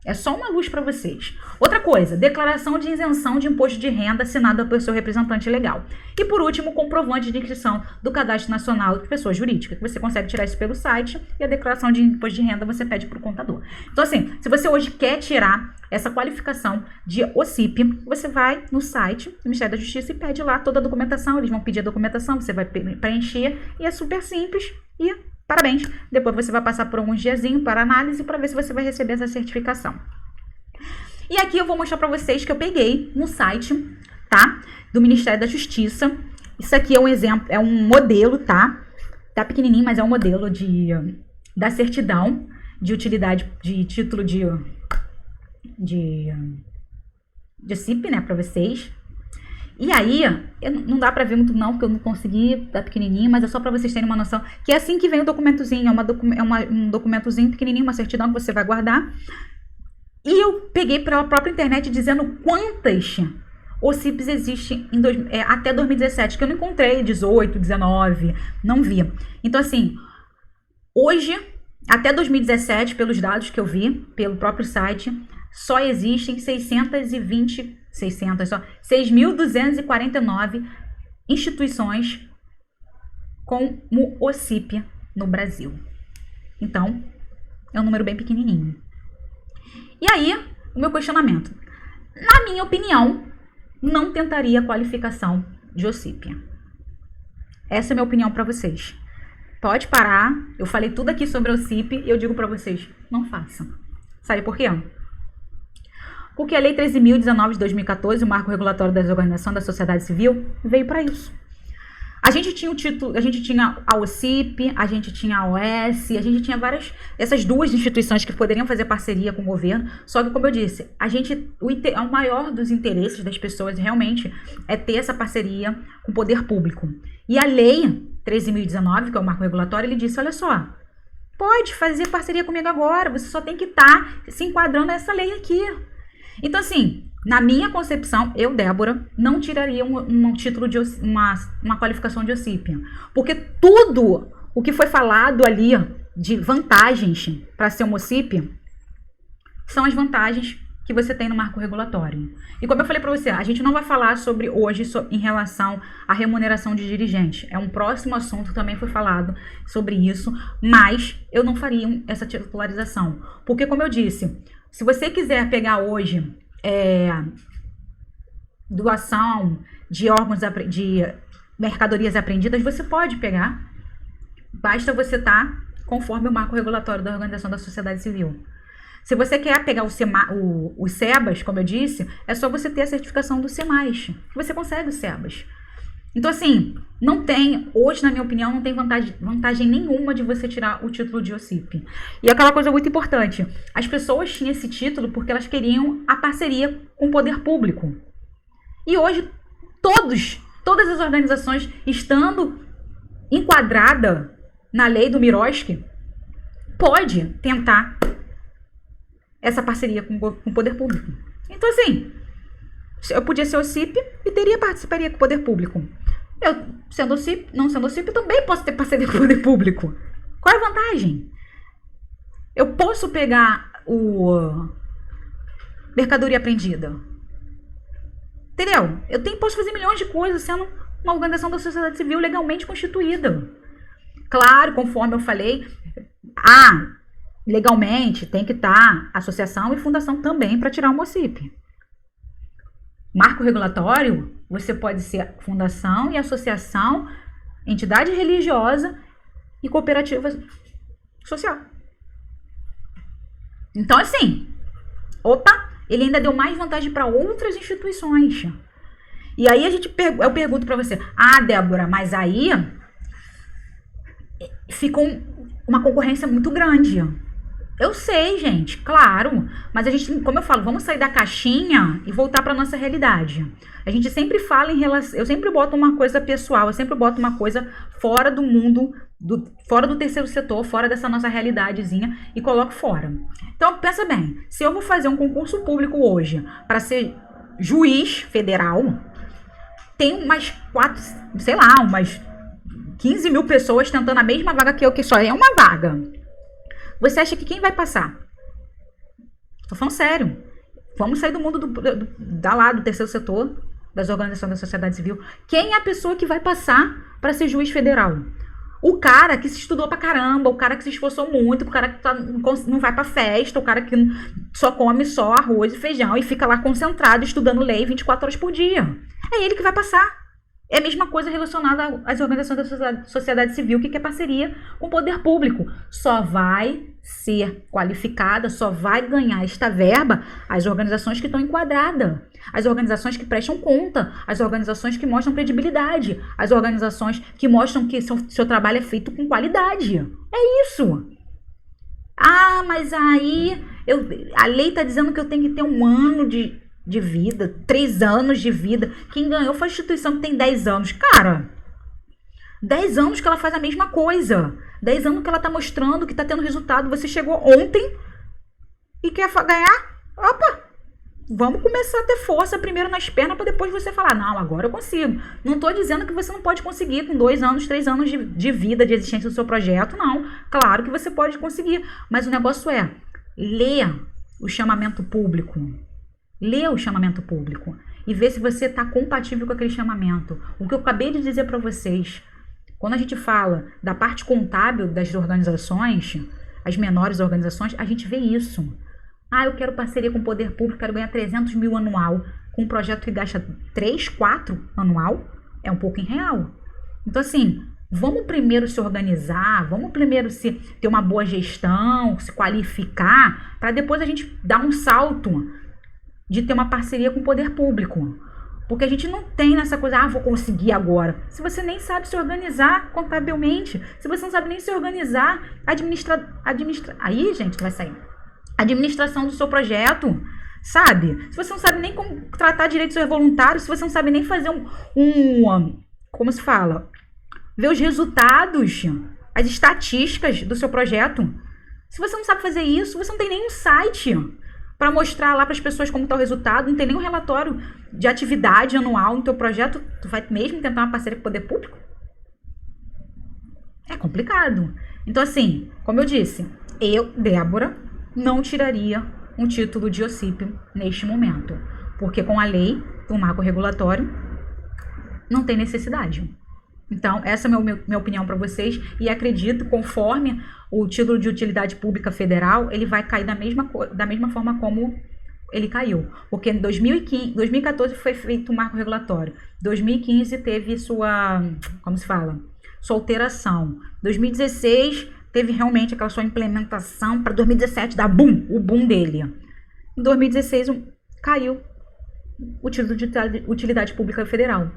É só uma luz para vocês. Outra coisa, declaração de isenção de imposto de renda assinada pelo seu representante legal. E por último, comprovante de inscrição do Cadastro Nacional de Pessoa Jurídica, que você consegue tirar isso pelo site, e a declaração de imposto de renda você pede para o contador. Então assim, se você hoje quer tirar essa qualificação de OCIP, você vai no site do Ministério da Justiça e pede lá toda a documentação, eles vão pedir a documentação, você vai preencher, e é super simples, e parabéns. Depois você vai passar por alguns diazinhos para análise para ver se você vai receber essa certificação. E aqui eu vou mostrar para vocês que eu peguei no site, tá? Do Ministério da Justiça. Isso aqui é um exemplo, é um modelo, tá? Tá pequenininho, mas é um modelo da certidão de utilidade, de título de CIP, né, para vocês. E aí, não dá pra ver muito não, porque eu não consegui, tá pequenininho, mas é só pra vocês terem uma noção, que é assim que vem o documentozinho, um documentozinho pequenininho, uma certidão que você vai guardar. E eu peguei pela própria internet dizendo quantas OCIPs existem até 2017, que eu não encontrei 18, 19, não vi. Então6.247, hoje, até 2017, pelos dados que eu vi, pelo próprio site, só existem 6.249 instituições como OCIP no Brasil. Então, é um número bem pequenininho. E aí, o meu questionamento. Na minha opinião, não tentaria a qualificação de OCIP. Essa é a minha opinião para vocês. Pode parar, eu falei tudo aqui sobre OCIP e eu digo para vocês, não façam. Sabe por quê? Porque a Lei 13.019 de 2014, o Marco Regulatório das Organizações da Sociedade Civil, veio para isso. A gente tinha o título, a gente tinha a OCIP, a gente tinha a OS, a gente tinha essas duas instituições que poderiam fazer parceria com o governo, só que, como eu disse, o maior dos interesses das pessoas realmente é ter essa parceria com o poder público. E a Lei 13.019, que é o Marco Regulatório, ele disse, olha só, pode fazer parceria comigo agora, você só tem que estar se enquadrando nessa lei aqui. Então, assim, na minha concepção, eu, Débora, não tiraria um título de uma qualificação de OCIP. Porque tudo o que foi falado ali de vantagens para ser um OCIP são as vantagens que você tem no marco regulatório. E como eu falei para você, a gente não vai falar sobre hoje em relação à remuneração de dirigente. É um próximo assunto, também foi falado sobre isso, mas eu não faria essa titularização. Porque, como eu disse, se você quiser pegar hoje doação de órgãos de mercadorias apreendidas, você pode pegar. Basta você estar conforme o marco regulatório da Organização da Sociedade Civil. Se você quer pegar o SEBAS, como eu disse, é só você ter a certificação do SEMAS, que você consegue o SEBAS. Então, assim, hoje, na minha opinião, não tem vantagem nenhuma de você tirar o título de OCIP. E aquela coisa muito importante, as pessoas tinham esse título porque elas queriam a parceria com o poder público. E hoje, todas as organizações, estando enquadrada na lei do Miroski, pode tentar essa parceria com o poder público. Então, assim, eu podia ser OCIP e teria participaria com o poder público. Eu, sendo OCIP, não sendo OCIP, eu também posso ter parceria com o poder público. Qual é a vantagem? Eu posso pegar o mercadoria apreendida. Entendeu? Posso fazer milhões de coisas sendo uma organização da sociedade civil legalmente constituída. Claro, conforme eu falei, legalmente tem que estar associação e fundação também para tirar o OCIP. Marco regulatório, você pode ser fundação e associação, entidade religiosa e cooperativa social. Então, assim, ele ainda deu mais vantagem para outras instituições. E aí eu pergunto para você, Débora, mas aí ficou uma concorrência muito grande. Eu sei, gente, claro, mas a gente, como eu falo, vamos sair da caixinha e voltar para nossa realidade. A gente sempre fala em relação, eu sempre boto uma coisa pessoal, eu sempre boto uma coisa fora do mundo, fora do terceiro setor, fora dessa nossa realidadezinha e coloco fora. Então, pensa bem, se eu vou fazer um concurso público hoje para ser juiz federal, tem umas 15 mil pessoas tentando a mesma vaga que eu, que só é uma vaga. Você acha que quem vai passar? Tô falando sério. Vamos sair do mundo do terceiro setor, das organizações da sociedade civil. Quem é a pessoa que vai passar para ser juiz federal? O cara que se estudou pra caramba, o cara que se esforçou muito, o cara que não vai pra festa, o cara que só come só arroz e feijão e fica lá concentrado estudando lei 24 horas por dia. É ele que vai passar. É a mesma coisa relacionada às organizações da sociedade civil, que é parceria com o poder público. Só vai ser qualificada, só vai ganhar esta verba as organizações que estão enquadradas, as organizações que prestam conta, as organizações que mostram credibilidade, as organizações que mostram que seu trabalho é feito com qualidade. É isso. Ah, mas aí a lei está dizendo que eu tenho que ter 1 ano de vida, 3 anos de vida. Quem ganhou foi a instituição que tem 10 anos. Cara, 10 anos que ela faz a mesma coisa. 10 anos que ela tá mostrando que tá tendo resultado. Você chegou ontem e quer ganhar? Opa! Vamos começar a ter força primeiro nas pernas para depois você falar, não, agora eu consigo. Não tô dizendo que você não pode conseguir com 2 anos, 3 anos de vida, de existência do seu projeto, não. Claro que você pode conseguir. Mas o negócio é, lê o chamamento público. Lê o chamamento público e vê se você está compatível com aquele chamamento. O que eu acabei de dizer para vocês, quando a gente fala da parte contábil das organizações, as menores organizações, a gente vê isso. Ah, eu quero parceria com o poder público, quero ganhar 300 mil anual, com um projeto que gasta 3, 4 anual, é um pouco irreal. Então, assim, vamos primeiro se organizar, vamos primeiro ter uma boa gestão, se qualificar, para depois a gente dar um salto de ter uma parceria com o poder público. Porque a gente não tem nessa coisa, vou conseguir agora. Se você nem sabe se organizar contabilmente, se você não sabe nem se organizar, aí, gente, vai sair. Administração do seu projeto, sabe? Se você não sabe nem como tratar direito do seu voluntário, se você não sabe nem fazer como se fala? Ver os resultados, as estatísticas do seu projeto. Se você não sabe fazer isso, você não tem nem um site para mostrar lá para as pessoas como está o resultado, não tem nenhum relatório de atividade anual no teu projeto, tu vai mesmo tentar uma parceria com o poder público? É complicado. Então, assim, como eu disse, eu, Débora, não tiraria um título de OCIP neste momento, porque com a lei do marco regulatório não tem necessidade. Então, essa é a minha opinião para vocês, e acredito, conforme o título de utilidade pública federal, ele vai cair da mesma forma como ele caiu. Porque em 2014 foi feito o marco regulatório, 2015 teve sua, como se fala? Sua alteração. 2016 teve realmente aquela sua implementação, para 2017 dar o boom dele. Em 2016 caiu o título de utilidade pública federal.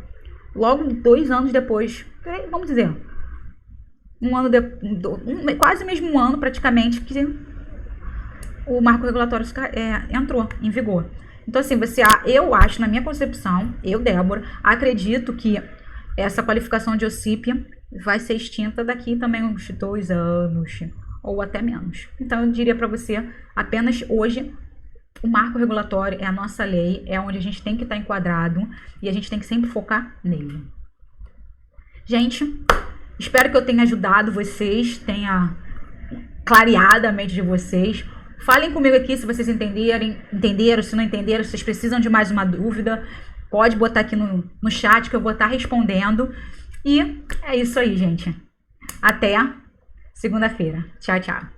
Logo 2 anos depois, vamos dizer, quase mesmo um ano praticamente, que o marco regulatório entrou em vigor. Então, assim, eu acho, na minha concepção, eu, Débora, acredito que essa qualificação de OCIP vai ser extinta daqui também uns 2 anos, ou até menos. Então, eu diria para você, apenas hoje, o marco regulatório é a nossa lei, é onde a gente tem que estar enquadrado e a gente tem que sempre focar nele. Gente, espero que eu tenha ajudado vocês, tenha clareado a mente de vocês. Falem comigo aqui se vocês entenderam, se não entenderam, se vocês precisam de mais uma dúvida. Pode botar aqui no chat que eu vou estar respondendo. E é isso aí, gente. Até segunda-feira. Tchau, tchau.